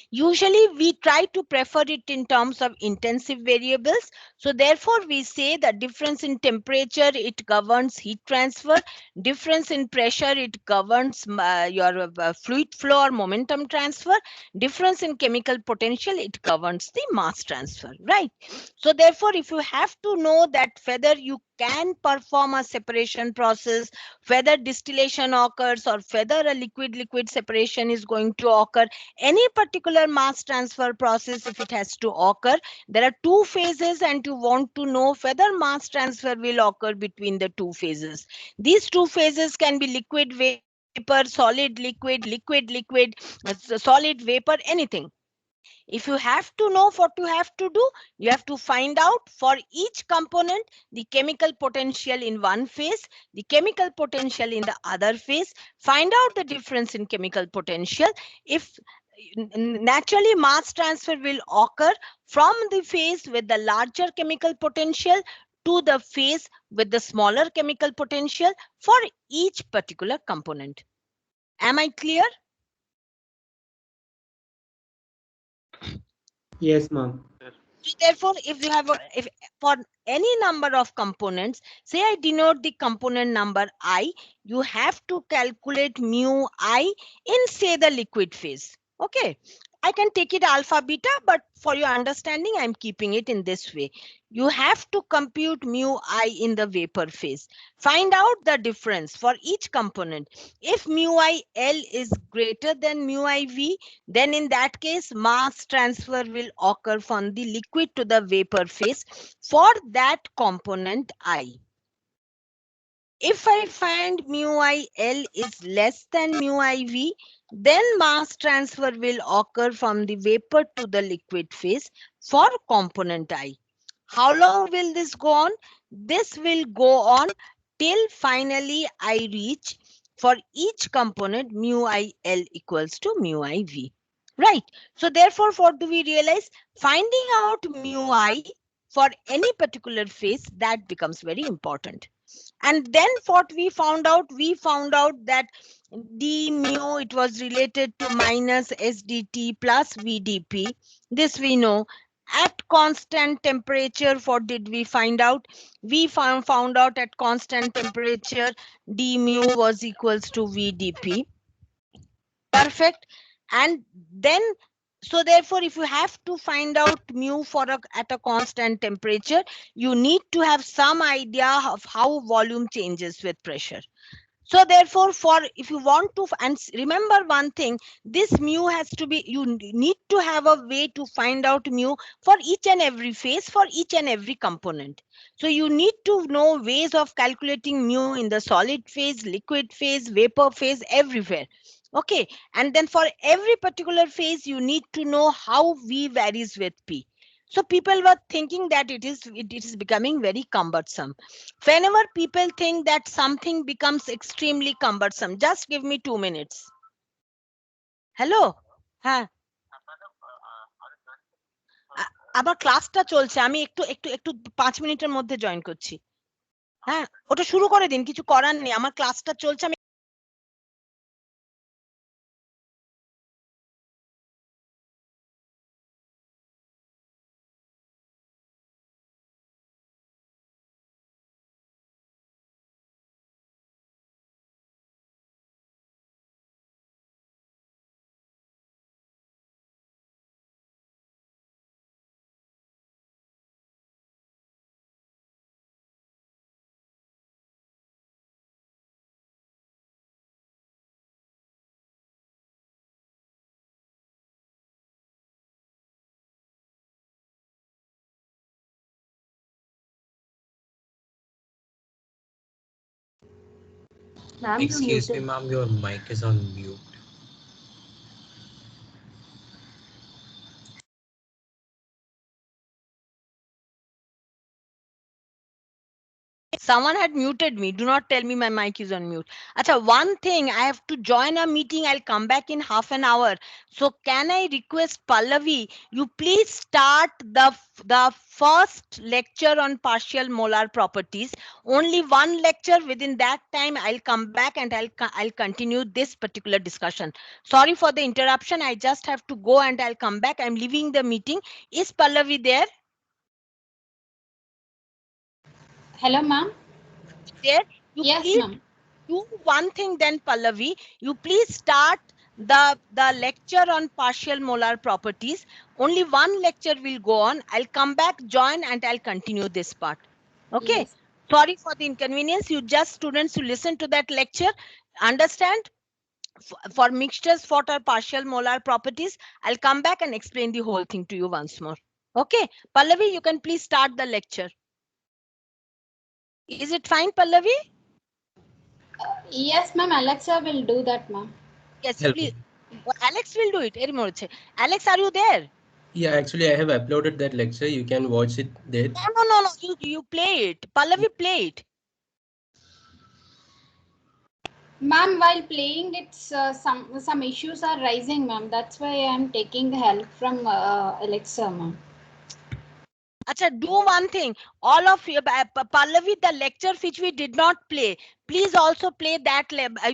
Usually we try to prefer it in terms of intensive variables. So therefore we say the difference in temperature, it governs heat transfer. Difference in pressure, it governs your fluid flow or momentum transfer. Difference in chemical potential, it governs the mass transfer, right? So therefore, if you have to know that whether you can perform a separation process, whether distillation occurs, or whether a liquid-liquid separation is going to occur, any particular mass transfer process, if it has to occur, there are two phases, and you want to know whether mass transfer will occur between the two phases. These two phases can be liquid vapor, solid liquid, liquid liquid, solid vapor, anything. If you have to know what you have to do, you have to find out for each component the chemical potential in one phase, the chemical potential in the other phase, find out the difference in chemical potential. If naturally mass transfer will occur from the phase with the larger chemical potential to the phase with the smaller chemical potential for each particular component. Am I clear? Yes, ma'am. So therefore, if you have if for any number of components, say I denote the component number I, you have to calculate mu I in, say, the liquid phase. Okay, I can take it alpha beta, but for your understanding, I'm keeping it in this way. You have to compute mu I in the vapor phase. Find out the difference for each component. If mu I L is greater than mu I V, then in that case, mass transfer will occur from the liquid to the vapor phase for that component I. If I find mu I L is less than mu I V, then mass transfer will occur from the vapor to the liquid phase for component I. How long will this go on? This will go on till finally I reach, for each component, mu I L equals to mu I V. Right. So therefore, what do we realize? Finding out mu I for any particular phase, that becomes very important. And then what we found out that d mu, it was related to minus SDT plus VDP. This we know. At constant temperature, what did we find out? We found out at constant temperature, d mu was equals to VdP. Perfect. And then, so therefore, if you have to find out mu at a constant temperature, you need to have some idea of how volume changes with pressure. So therefore, if you want to, and remember one thing, this mu has to be, you need to have a way to find out mu for each and every phase, for each and every component. So you need to know ways of calculating mu in the solid phase, liquid phase, vapor phase, everywhere. Okay, and then for every particular phase, you need to know how V varies with P. So people were thinking that it is becoming very cumbersome. Whenever people think that something becomes extremely cumbersome, just give me 2 minutes. Hello? হ্যাঁ আমার ক্লাসটা চলছে, আমি একটু একটু একটু 5 মিনিটের মধ্যে জয়েন করছি। হ্যাঁ, ওটা শুরু করে দিন, কিছু করার নেই, আমার ক্লাসটা চলছে। আমি Ma'am, you're Excuse me, muted. ma'am, your mic is on mute. Someone had muted me. Do not tell me my mic is on mute. Acha, one thing, I have to join a meeting. I'll come back in half an hour. So can I request Pallavi, you please start the first lecture on partial molar properties. Only one lecture. Within that time, I'll come back and I'll continue this particular discussion. Sorry for the interruption. I just have to go and I'll come back. I'm leaving the meeting. Is Pallavi there? Hello, ma'am. There? You Yes, please ma'am. do one thing then, Pallavi. You please start the lecture on partial molar properties. Only one lecture will go on. I'll come back, join, and I'll continue this part. Okay. Yes. Sorry for the inconvenience. You just students who listen to that lecture, understand? For mixtures, what are partial molar properties? I'll come back and explain the whole thing to you once more. Okay. Pallavi, you can please start the lecture. Is it fine, Pallavi? Yes, ma'am. Alexa will do that, ma'am. Yes, Hello. please. Alex will do it. Alex, are you there? Yeah, actually, I have uploaded that lecture. You can watch it there. No. You play it. Pallavi, play it. Ma'am, while playing, it's some issues are rising, ma'am. That's why I'm taking help from Alexa, ma'am. Acha, do one thing. All of you, Pallavi, the lecture which we did not play, please also play that.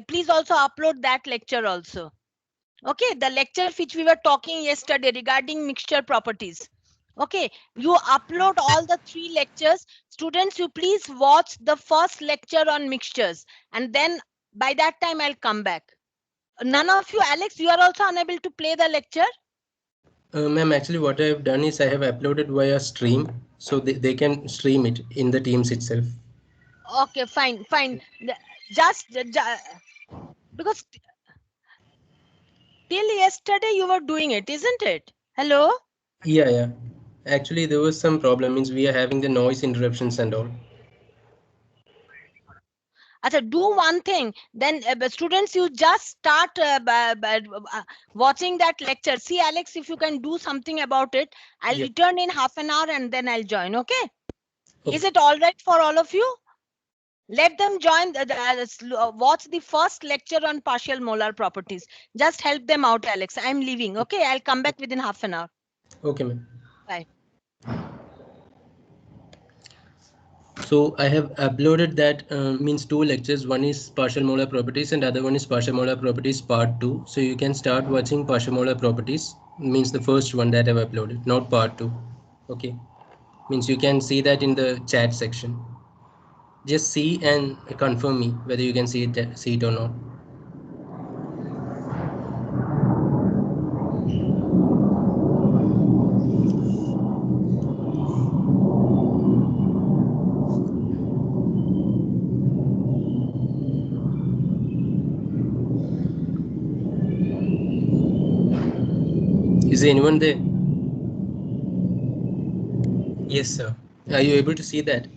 Please also upload that lecture also. Okay, the lecture which we were talking yesterday regarding mixture properties. Okay, you upload all the 3 lectures. Students, you please watch the first lecture on mixtures, and then by that time I'll come back. None of you, Alex, you are also unable to play the lecture? Ma'am, actually, what I have done is I have uploaded via stream, so they can stream it in the Teams itself. Okay, fine. Just because till yesterday you were doing it, isn't it? Hello? Yeah. Actually, there was some problem. Means we are having the noise interruptions and all. Acha, do one thing. Then students, you just start watching that lecture. See, Alex, if you can do something about it, I'll return in half an hour and then I'll join. Okay? Is it all right for all of you? Let them join, watch the first lecture on partial molar properties. Just help them out, Alex. I'm leaving. Okay, I'll come back within half an hour. Okay, ma'am. Bye. So I have uploaded that means 2 lectures. One is partial molar properties and other one is partial molar properties part 2. So you can start watching partial molar properties, means the first one that I've uploaded, not part 2. Okay, means you can see that in the chat section. Just see and confirm me whether you can see it or not. Is there anyone there? Yes, sir. Are you able to see that?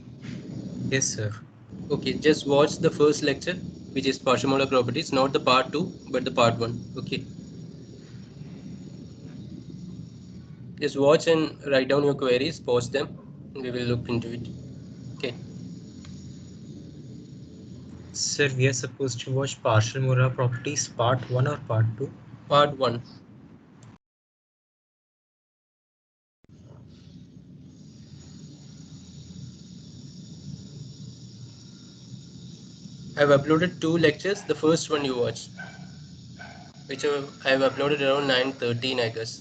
Yes, sir. Okay, just watch the first lecture, which is partial molar properties, not the part 2, but the part 1. Okay. Just watch and write down your queries, post them, and we will look into it. Okay. Sir, we are supposed to watch partial molar properties part 1 or part 2? Part 1. I've uploaded 2 lectures. The first one you watched, which I've uploaded around 9:13, I guess.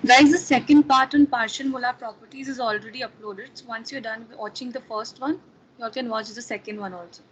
Guys, the second part on partial molar properties is already uploaded. So once you're done watching the first one, you all can watch the second one also.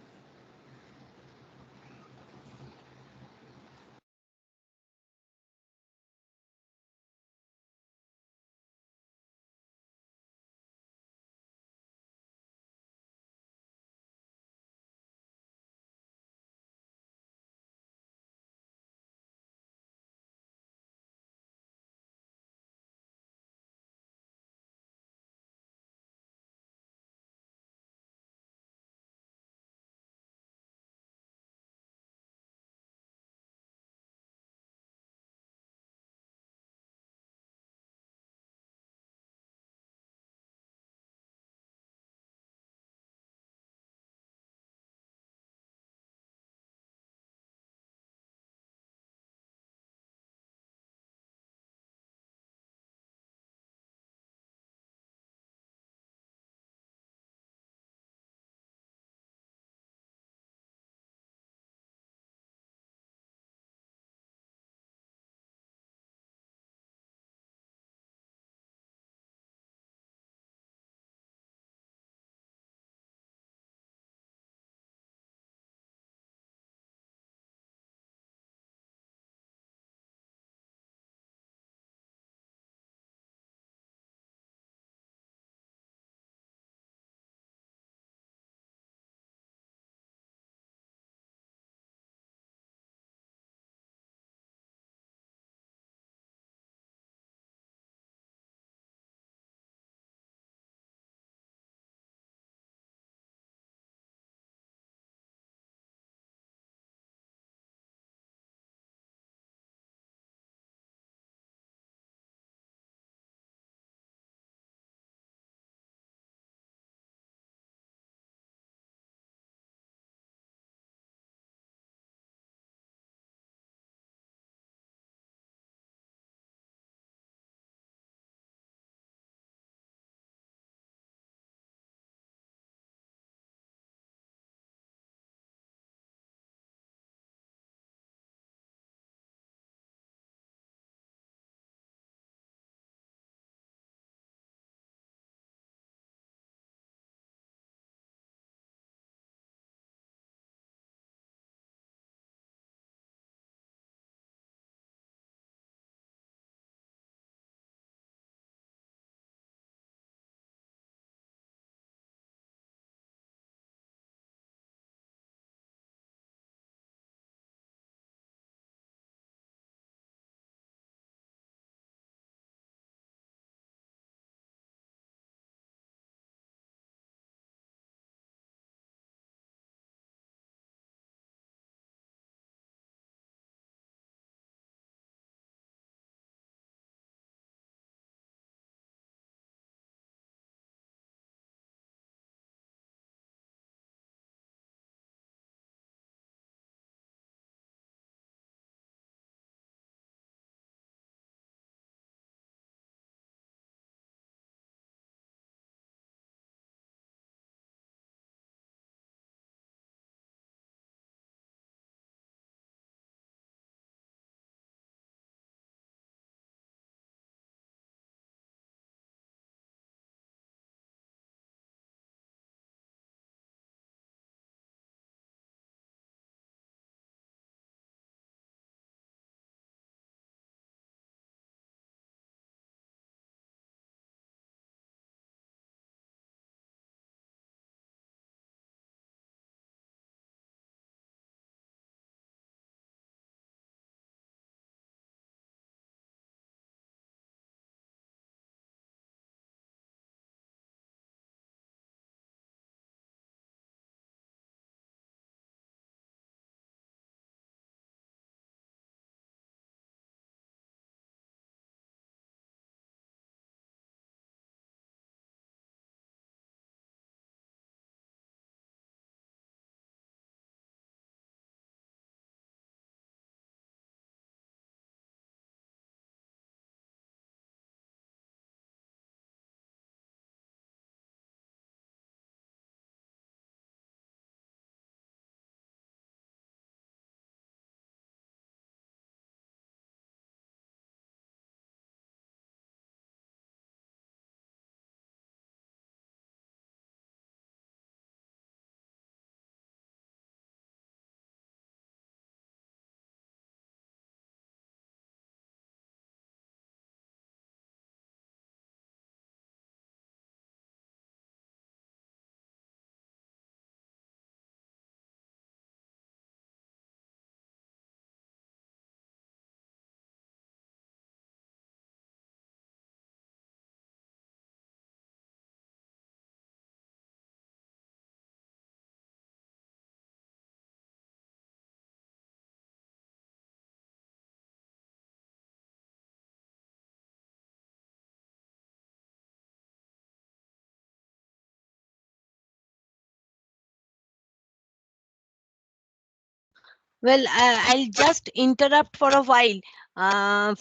Well, I'll just interrupt for a while.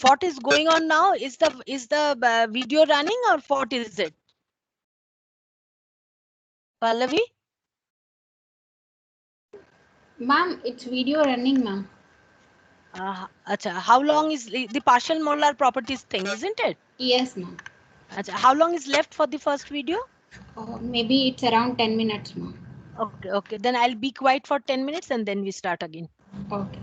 What is going on now? Is the video running or what is it? Pallavi? Ma'am, it's video running, ma'am. Acha, how long is the partial molar properties thing, isn't it? Yes, ma'am. Acha, how long is left for the first video? Maybe it's around 10 minutes, ma'am. Okay, okay. Then I'll be quiet for 10 minutes and then we start again. Okay.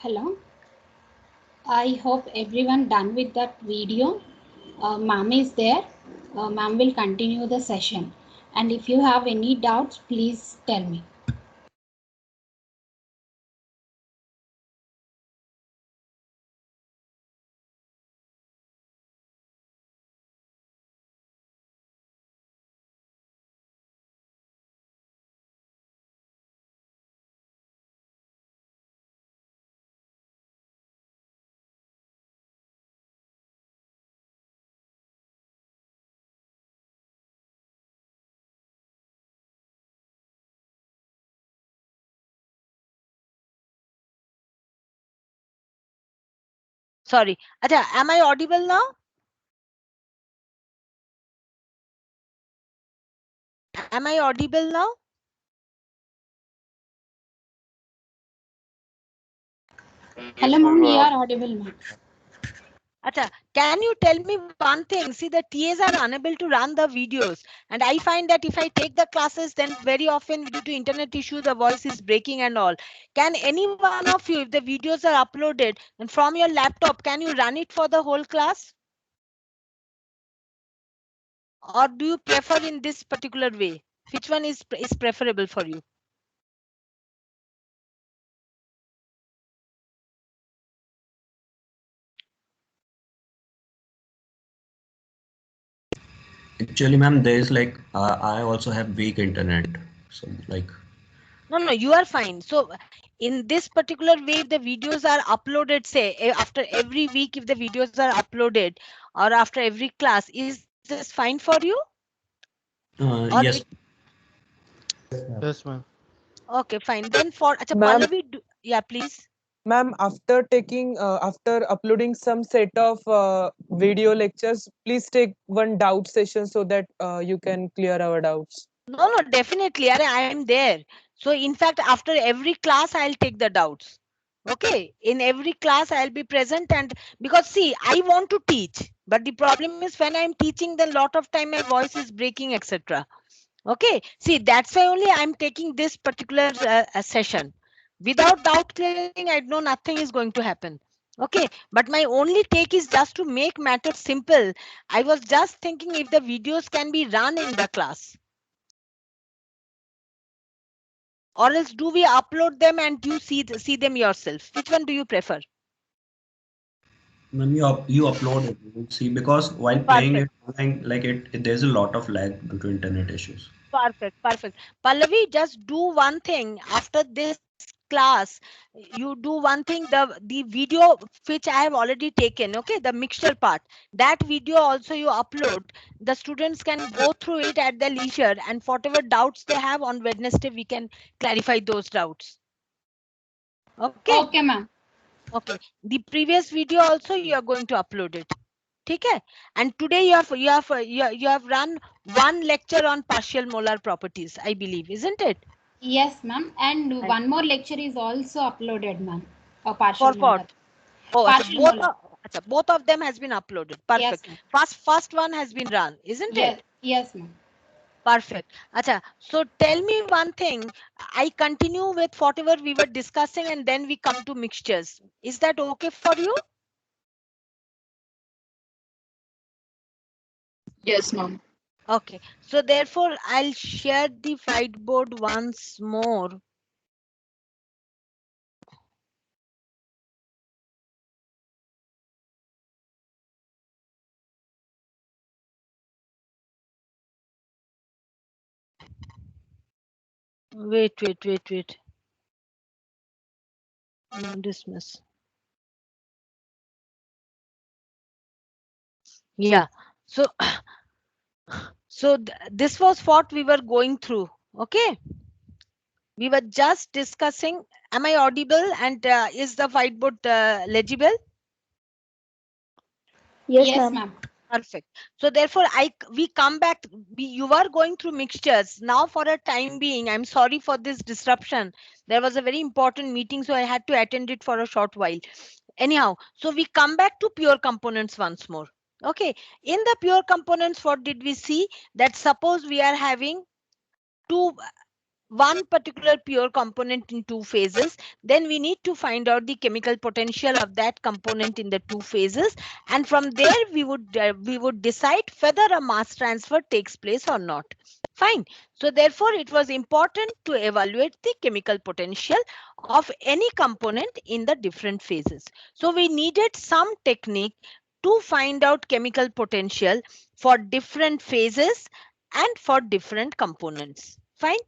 Hello. I hope everyone done with that video. Ma'am is there. Ma'am will continue the session. And if you have any doubts, please tell me. Sorry. Acha, am I audible now? Am I audible now? Hello, ma'am. You are audible, ma'am. Acha, can you tell me one thing? See, the TAs are unable to run the videos. And I find that if I take the classes, then very often due to internet issue, the voice is breaking and all. Can any one of you, if the videos are uploaded and from your laptop, can you run it for the whole class? Or do you prefer in this particular way? Which one is preferable for you? Actually, ma'am, there is like I also have weak internet, so like. No, you are fine. So in this particular way, if the videos are uploaded, say after every week, if the videos are uploaded or after every class, is this fine for you? Yes. Yes, ma'am. Okay, fine. Then for Ma'am, Pallavi, yeah, please. ma'am, after uploading some set of video lectures, please take one doubt session so that you can clear our doubts. No, definitely. I am there. So in fact, after every class, I'll take the doubts. Okay, in every class I'll be present, and because see, I want to teach, but the problem is when I'm teaching, then lot of time my voice is breaking, etc. Okay, see, that's why only I'm taking this particular session. Without doubt clearing, I know nothing is going to happen. Okay, but my only take is just to make matters simple. I was just thinking if the videos can be run in the class. Or else do we upload them and you see them yourself? Which one do you prefer? Ma'am, you upload it. See, because while playing it online, like there's a lot of lag due to internet issues. Perfect. Pallavi, just do one thing after this class. You do one thing, the video which I have already taken, okay, the mixture part, that video also you upload. The students can go through it at their leisure, and whatever doubts they have on Wednesday, we can clarify those doubts. Okay, ma'am. Okay, the previous video also you are going to upload it. Okay, and today you have run one lecture on partial molar properties, I believe, isn't it? Yes, ma'am. And one more lecture is also uploaded, ma'am. A For partial molar. what? Oh, Partial molar. both of them has been uploaded. Perfect. Yes, First one has been run, isn't it? Yes, ma'am. Perfect. Acha, so tell me one thing. I continue with whatever we were discussing, and then we come to mixtures. Is that okay for you? Yes, ma'am. Okay, so therefore I'll share the whiteboard once more. Wait. No, dismiss. Yeah, so this was what we were going through. Okay, we were just discussing. Am I audible, and is the whiteboard legible? Yes, ma'am. Perfect. So therefore we come back, you are going through mixtures now. For a time being, I'm sorry for this disruption. There was a very important meeting, so I had to attend it for a short while. Anyhow, so we come back to pure components once more. Okay, in the pure components, what did we see? That suppose we are having one particular pure component in two phases, then we need to find out the chemical potential of that component in the two phases, and from there we would decide whether a mass transfer takes place or not. Fine. So therefore it was important to evaluate the chemical potential of any component in the different phases. So we needed some technique to find out chemical potential for different phases and for different components. Fine.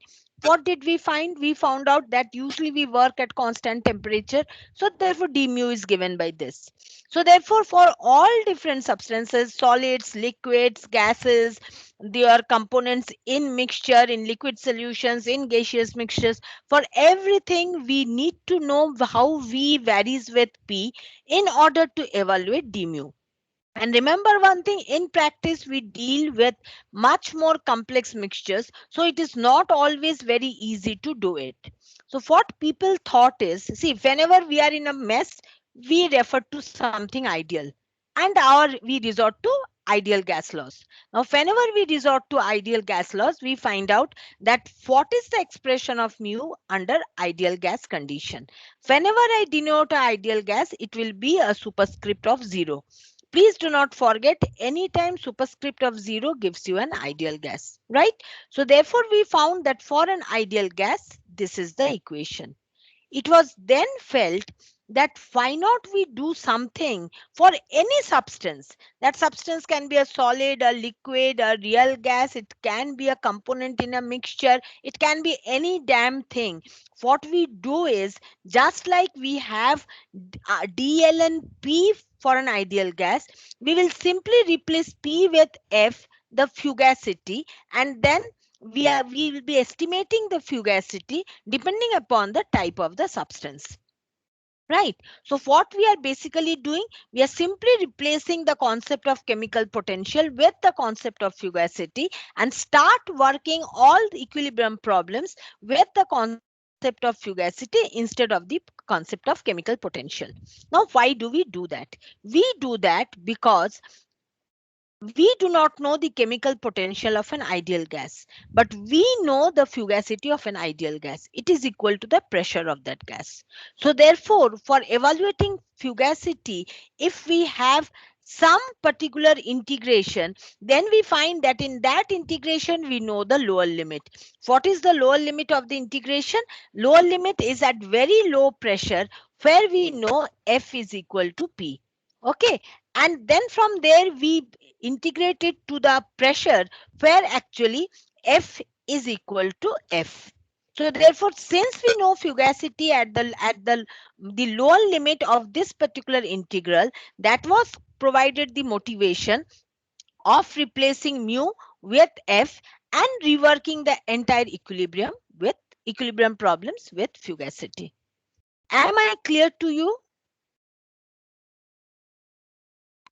What did we find? We found out that usually we work at constant temperature. So therefore d mu is given by this. So therefore for all different substances, solids, liquids, gases, their components in mixture, in liquid solutions, in gaseous mixtures, for everything we need to know how V varies with P in order to evaluate d mu. And remember one thing, in practice, we deal with much more complex mixtures. So it is not always very easy to do it. So what people thought is, see, whenever we are in a mess, we refer to something ideal we resort to ideal gas laws. Now, whenever we resort to ideal gas laws, we find out that what is the expression of mu under ideal gas condition. Whenever I denote an ideal gas, it will be a superscript of 0. Please do not forget, anytime superscript of 0 gives you an ideal gas, right? So therefore, we found that for an ideal gas, this is the equation. It was then felt that why not we do something for any substance. That substance can be a solid, a liquid, a real gas. It can be a component in a mixture. It can be any damn thing. What we do is, just like we have DL and P for an ideal gas, we will simply replace P with F, the fugacity, and then we will be estimating the fugacity depending upon the type of the substance. Right. So what we are basically doing, we are simply replacing the concept of chemical potential with the concept of fugacity and start working all the equilibrium problems with the concept of fugacity instead of the concept of chemical potential. Now, why do we do that? We do that because we do not know the chemical potential of an ideal gas, but we know the fugacity of an ideal gas. It is equal to the pressure of that gas. So therefore, for evaluating fugacity, if we have some particular integration, then we find that in that integration, we know the lower limit. What is the lower limit of the integration? Lower limit is at very low pressure, where we know F is equal to P. Okay. And then from there, we integrate it to the pressure where actually F is equal to F. So therefore, since we know fugacity at the lower limit of this particular integral, that was provided the motivation of replacing mu with F and reworking the entire equilibrium problems with fugacity. Am I clear to you?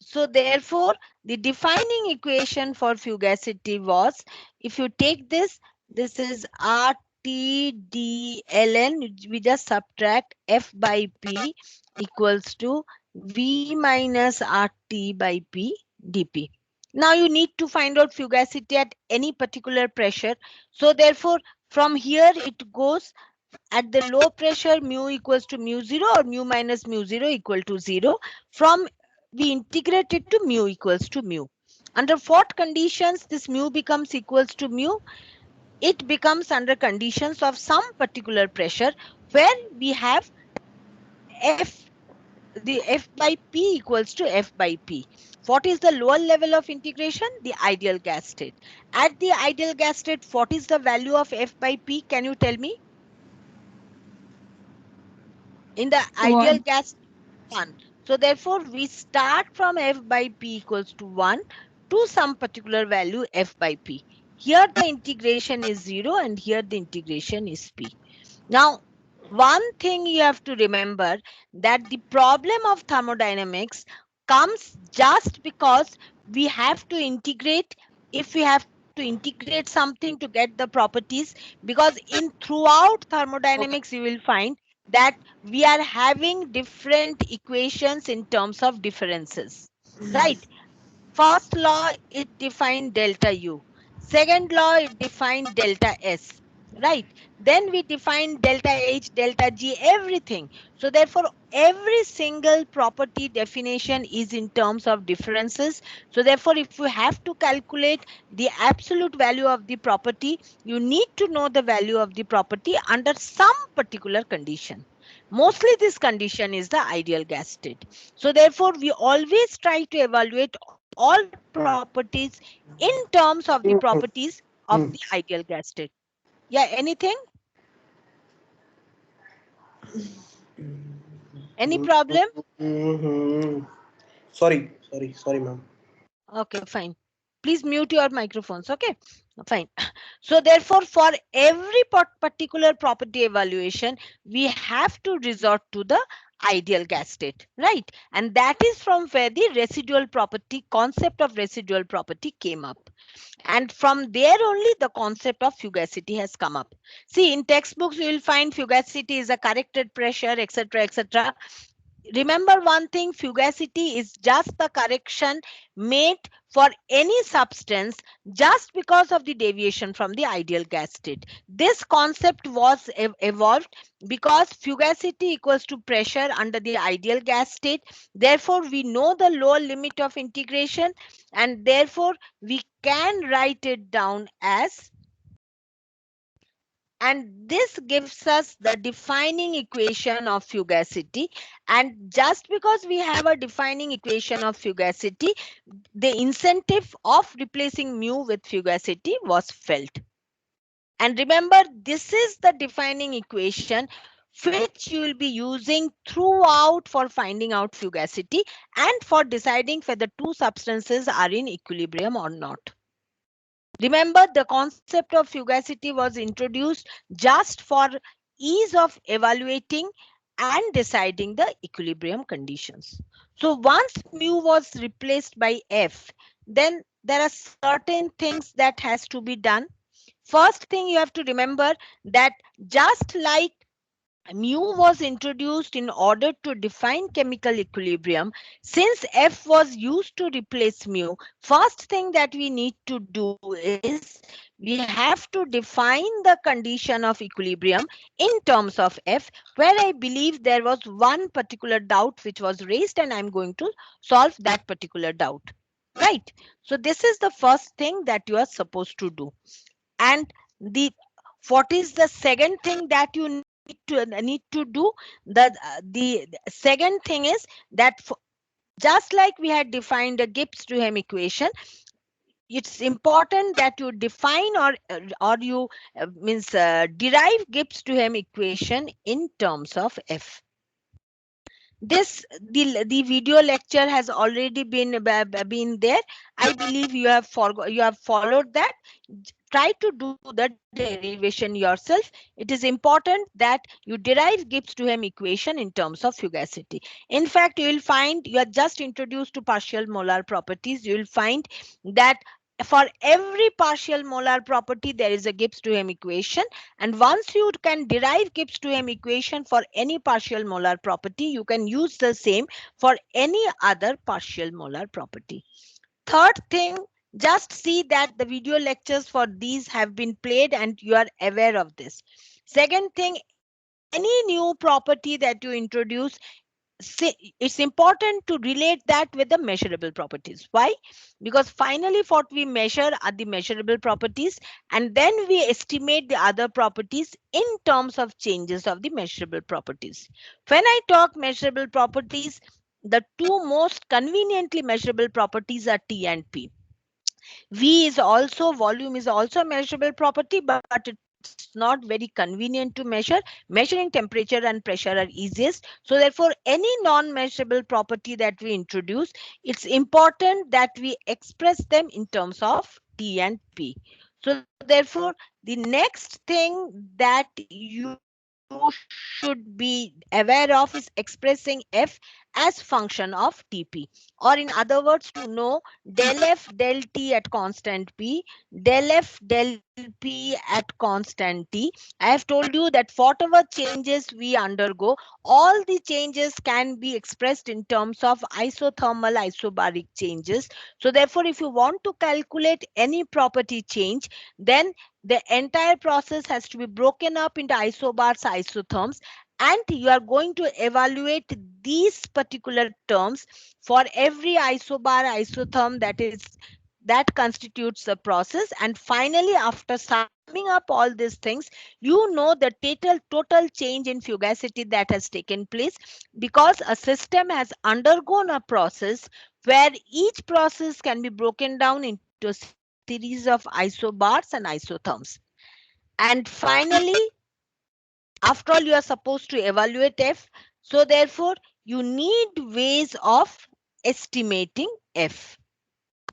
So therefore, the defining equation for fugacity was, if you take this is RT/dln, we just subtract F by P equals to V minus RT by P dP. Now you need to find out fugacity at any particular pressure. So therefore, from here it goes at the low pressure, mu equals to mu 0 or mu minus mu 0 equal to 0. From we integrate it to mu equals to mu. Under what conditions this mu becomes equals to mu? It becomes under conditions of some particular pressure where we have the F by P equals to F by P. What is the lower level of integration? The ideal gas state. At the ideal gas state, what is the value of F by P? Can you tell me? In the ideal gas, 1. So therefore, we start from F by P equals to 1 to some particular value F by P. Here the integration is 0 and here the integration is P. Now, one thing you have to remember, that the problem of thermodynamics comes just because we have to integrate, if we have to integrate something to get the properties, because in throughout thermodynamics you will find that we are having different equations in terms of differences, right? First law, it defined delta U. Second law, it defined delta S. right? Then we define delta H, delta G, everything. So therefore, every single property definition is in terms of differences. So therefore, if you have to calculate the absolute value of the property, you need to know the value of the property under some particular condition. Mostly this condition is the ideal gas state. So therefore, we always try to evaluate all properties in terms of the properties of the ideal gas state. Yeah, anything? Any problem? Sorry, ma'am. Okay, fine. Please mute your microphones. Okay, fine. So therefore, for every particular property evaluation, we have to resort to the ideal gas state, right? And that is from where the residual property, concept of residual property came up. And from there only the concept of fugacity has come up. See, in textbooks, you will find fugacity is a corrected pressure, etc., etc. Remember one thing, fugacity is just the correction made for any substance just because of the deviation from the ideal gas state. This concept was evolved because fugacity equals to pressure under the ideal gas state. Therefore, we know the lower limit of integration, and therefore we can write it down as, and this gives us the defining equation of fugacity. And just because we have a defining equation of fugacity, the incentive of replacing mu with fugacity was felt. And remember, this is the defining equation which you will be using throughout for finding out fugacity and for deciding whether two substances are in equilibrium or not. Remember, the concept of fugacity was introduced just for ease of evaluating and deciding the equilibrium conditions. So once mu was replaced by F, then there are certain things that has to be done. First thing you have to remember that just like mu was introduced in order to define chemical equilibrium, since F was used to replace mu, first thing that we need to do is we have to define the condition of equilibrium in terms of F, where I believe there was one particular doubt which was raised, and I'm going to solve that particular doubt. Right? So this is the first thing that you are supposed to do. And what is the second thing that you need to do? The second thing is that just like we had defined a Gibbs-Duhem equation, it's important that you define or you derive Gibbs-Duhem equation in terms of F. The video lecture has already been there. I believe you have followed that. Try to do the derivation yourself. It is important that you derive Gibbs-Duhem equation in terms of fugacity. In fact, you will find you are just introduced to partial molar properties. You will find that for every partial molar property, there is a Gibbs-Duhem equation. And once you can derive Gibbs-Duhem equation for any partial molar property, you can use the same for any other partial molar property. Third thing, just see that the video lectures for these have been played and you are aware of this. Second thing, any new property that you introduce, it's important to relate that with the measurable properties. Why? Because finally what we measure are the measurable properties, and then we estimate the other properties in terms of changes of the measurable properties. When I talk measurable properties, the two most conveniently measurable properties are T and P. V is also, volume is also a measurable property, but it's not very convenient to measure. Measuring temperature and pressure are easiest. So therefore, any non-measurable property that we introduce, it's important that we express them in terms of T and P. So therefore, the next thing that you should be aware of is expressing F as function of Tp, or in other words, to know del F del T at constant P, del F del P at constant T. I have told you that whatever changes we undergo, all the changes can be expressed in terms of isothermal isobaric changes. So therefore, if you want to calculate any property change, then the entire process has to be broken up into isobars, isotherms, and you are going to evaluate these particular terms for every isobar, isotherm that constitutes the process. And finally, after summing up all these things, you know the total change in fugacity that has taken place, because a system has undergone a process where each process can be broken down into a series of isobars and isotherms. And finally, after all, you are supposed to evaluate F. So therefore, you need ways of estimating F.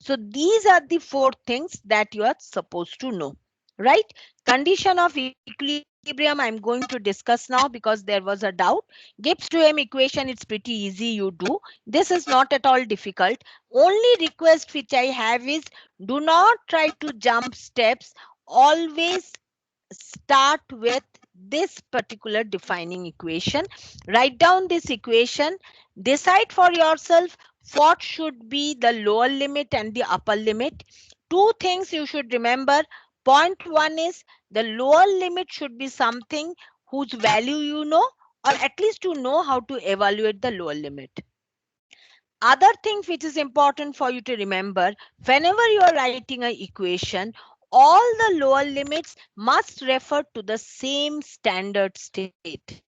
So these are the 4 things that you are supposed to know, right? Condition of equilibrium I'm going to discuss now because there was a doubt. Gibbs-Duhem equation, it's pretty easy, you do. This is not at all difficult. Only request which I have is, do not try to jump steps. Always start with this particular defining equation. Write down this equation. Decide for yourself what should be the lower limit and the upper limit. 2 things you should remember. Point 1 is the lower limit should be something whose value you know, or at least you know how to evaluate the lower limit. Other thing which is important for you to remember, whenever you are writing an equation, all the lower limits must refer to the same standard state.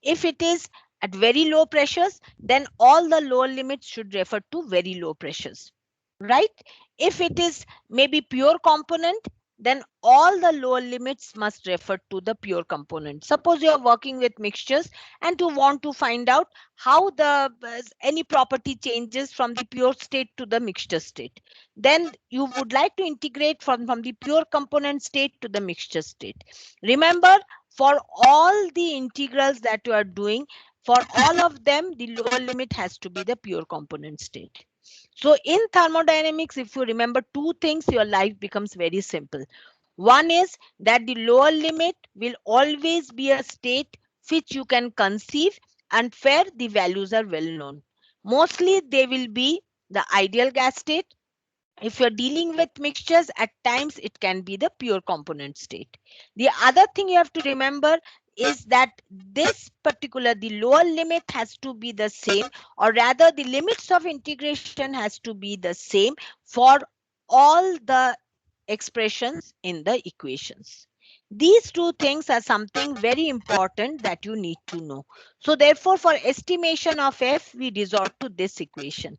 If it is at very low pressures, then all the lower limits should refer to very low pressures, right? If it is maybe pure component, then all the lower limits must refer to the pure component. Suppose you are working with mixtures and you want to find out how the any property changes from the pure state to the mixture state. Then you would like to integrate from the pure component state to the mixture state. Remember, for all the integrals that you are doing, for all of them, the lower limit has to be the pure component state. So in thermodynamics, if you remember 2 things, your life becomes very simple. One is that the lower limit will always be a state which you can conceive and where the values are well known. Mostly they will be the ideal gas state. If you're dealing with mixtures, at times it can be the pure component state. The other thing you have to remember is that the lower limit has to be the same, or rather the limits of integration has to be the same for all the expressions in the equations. These 2 things are something very important that you need to know. So therefore, for estimation of F, we resort to this equation.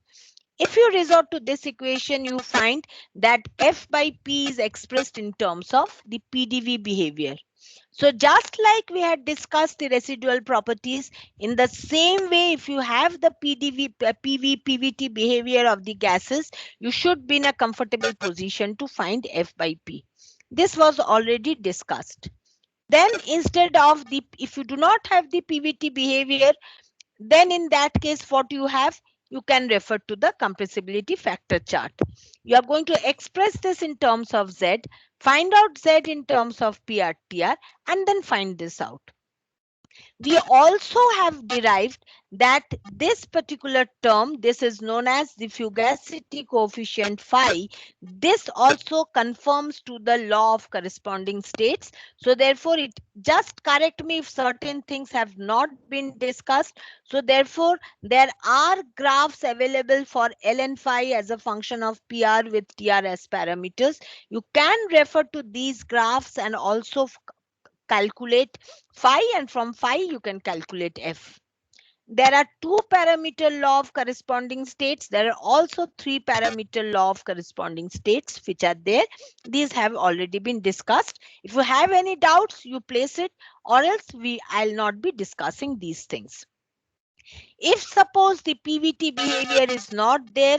If you resort to this equation, you find that F by P is expressed in terms of the PDV behavior. So just like we had discussed the residual properties, in the same way, if you have the PV, PVT behavior of the gases, you should be in a comfortable position to find F by P. This was already discussed. Then instead of if you do not have the PVT behavior, then in that case, what you have, you can refer to the compressibility factor chart. You are going to express this in terms of Z, find out Z in terms of PRTR, and then find this out. We also have derived that this particular term, this is known as the fugacity coefficient phi. This also conforms to the law of corresponding states. So therefore, it just correct me if certain things have not been discussed. So therefore, there are graphs available for ln phi as a function of PR with TR as parameters. You can refer to these graphs and also calculate phi, and from phi you can calculate F. There are 2 parameter law of corresponding states. There are also 3 parameter law of corresponding states which are there. These have already been discussed. If you have any doubts, you place it, or else I'll not be discussing these things. If suppose the PVT behavior is not there,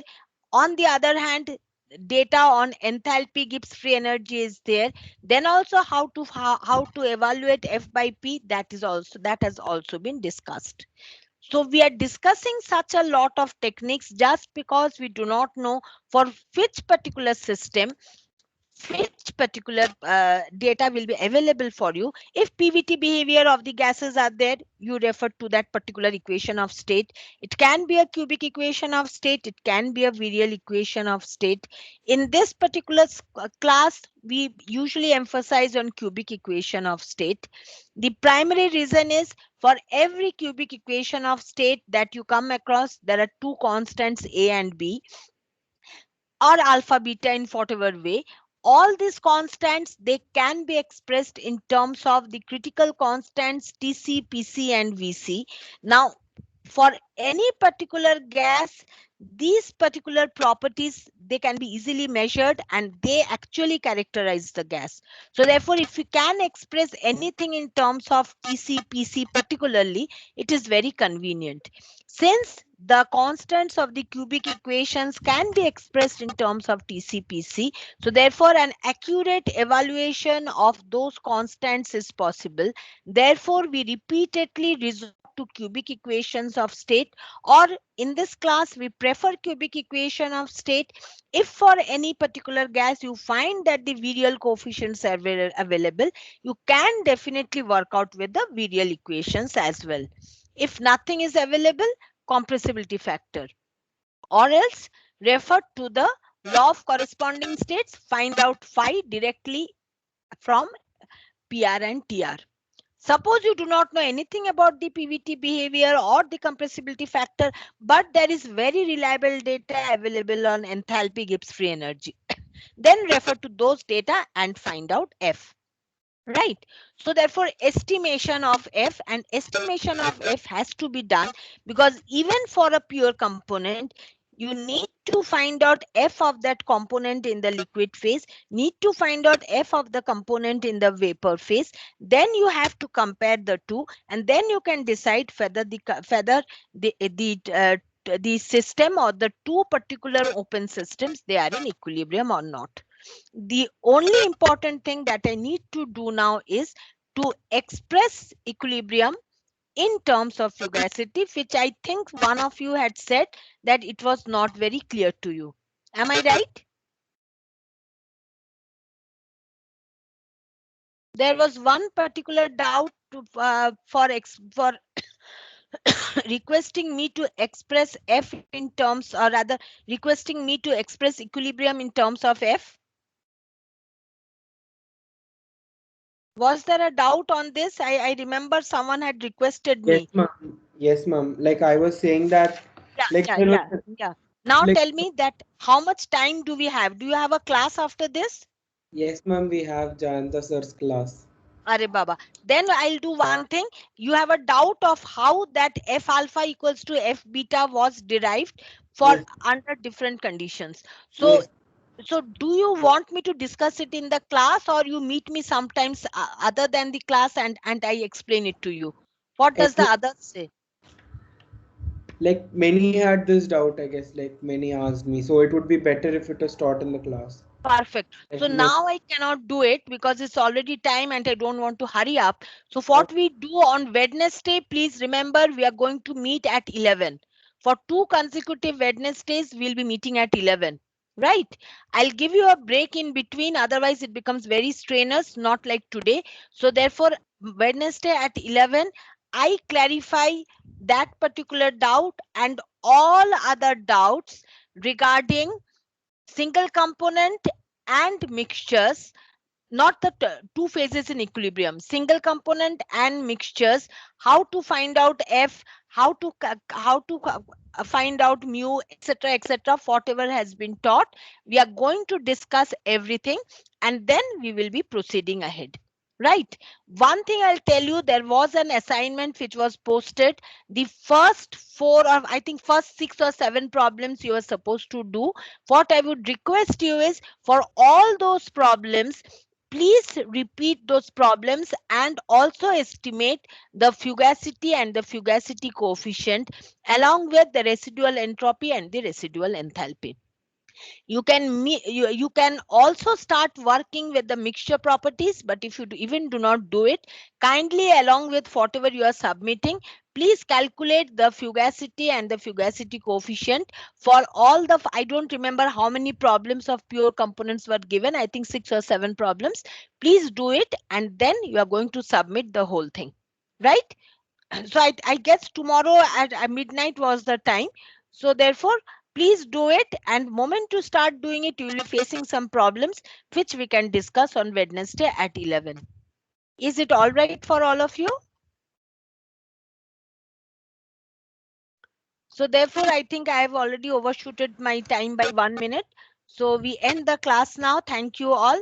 on the other hand, data on enthalpy Gibbs free energy is there, then also how to evaluate F by P, that has also been discussed. So we are discussing such a lot of techniques just because we do not know for which particular system which particular data will be available for you. If PVT behavior of the gases are there, you refer to that particular equation of state. It can be a cubic equation of state. It can be a virial equation of state. In this particular class, we usually emphasize on cubic equation of state. The primary reason is for every cubic equation of state that you come across, there are two constants A and B, or alpha beta in whatever way. All these constants, they can be expressed in terms of the critical constants TC, PC and VC. Now, for any particular gas, these particular properties, they can be easily measured and they actually characterize the gas. So therefore, if you can express anything in terms of TC, PC particularly, it is very convenient. Since the constants of the cubic equations can be expressed in terms of TC/PC, so therefore an accurate evaluation of those constants is possible. Therefore, we repeatedly resort to cubic equations of state, or in this class we prefer cubic equation of state if for any particular gas you find that the virial coefficients are available. You can definitely work out with the virial equations as well. If nothing is available, compressibility factor, or else refer to the law of corresponding states, find out phi directly from PR and TR. Suppose you do not know anything about the PVT behavior or the compressibility factor, but there is very reliable data available on enthalpy Gibbs free energy. Then refer to those data and find out F. Right. So therefore, estimation of F has to be done, because even for a pure component, you need to find out F of that component in the liquid phase, need to find out F of the component in the vapor phase. Then you have to compare the two, and then you can decide whether the system or the two particular open systems, they are in equilibrium or not. The only important thing that I need to do now is to express equilibrium in terms of fugacity, which I think one of you had said that it was not very clear to you. Am I right? There was one particular doubt for requesting me to express F in terms, or rather requesting me to express equilibrium in terms of F. Was there a doubt on this? I remember someone had requested me. Yes, ma'am. Yes, ma'am. Like I was saying that. Yeah. Now tell me that how much time do we have? Do you have a class after this? Yes, ma'am. We have Jayanta sir's class. Are Baba. Then I'll do one thing. You have a doubt of how that F alpha equals to F beta was derived for under different conditions. So So do you want me to discuss it in the class, or you meet me sometimes other than the class and I explain it to you? What does the others say? Like many had this doubt, I guess, like many asked me. So it would be better if it was taught in the class. Perfect. So now I cannot do it because it's already time and I don't want to hurry up. So what we do on Wednesday, please remember we are going to meet at 11. For 2 consecutive Wednesdays, we'll be meeting at 11. Right. I'll give you a break in between. Otherwise, it becomes very strenuous, not like today. So therefore, Wednesday at 11, I clarify that particular doubt and all other doubts regarding single component and mixtures, not the two phases in equilibrium, single component and mixtures, how to find out F, how to find out mu, etc., whatever has been taught. We are going to discuss everything and then we will be proceeding ahead. Right. One thing I'll tell you, there was an assignment which was posted. The first 4 or I think first 6 or 7 problems you are supposed to do. What I would request you is, for all those problems, please repeat those problems and also estimate the fugacity and the fugacity coefficient along with the residual entropy and the residual enthalpy. You can also start working with the mixture properties, but if you even do not do it, kindly along with whatever you are submitting, please calculate the fugacity and the fugacity coefficient for all the, I don't remember how many problems of pure components were given, I think 6 or 7 problems. Please do it, and then you are going to submit the whole thing, right? So I guess tomorrow at midnight was the time. So therefore, please do it, and moment to start doing it, you will be facing some problems which we can discuss on Wednesday at 11. Is it all right for all of you? So therefore, I think I have already overshooted my time by 1 minute. So we end the class now. Thank you all.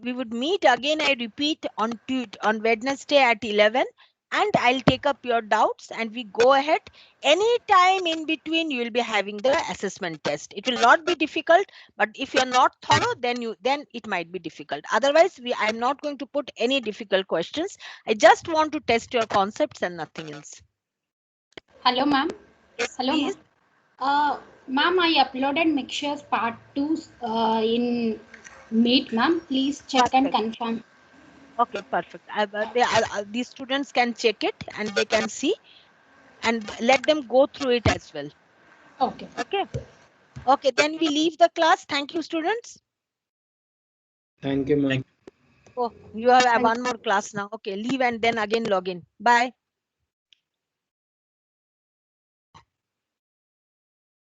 We would meet again, I repeat, on Wednesday at 11, and I'll take up your doubts and we go ahead. Any time in between, you will be having the assessment test. It will not be difficult, but if you're not thorough, then it might be difficult. Otherwise, I'm not going to put any difficult questions. I just want to test your concepts and nothing else. Hello, ma'am. Yes, Hello, please. Ma'am, I uploaded mixtures part 2 in Meet, ma'am. Please check and confirm. Okay, perfect. These students can check it and they can see, and let them go through it as well. Okay. Okay. Okay, then we leave the class. Thank you, students. Thank you, ma'am. Oh, you have one more class now. Okay, leave and then again log in. Bye.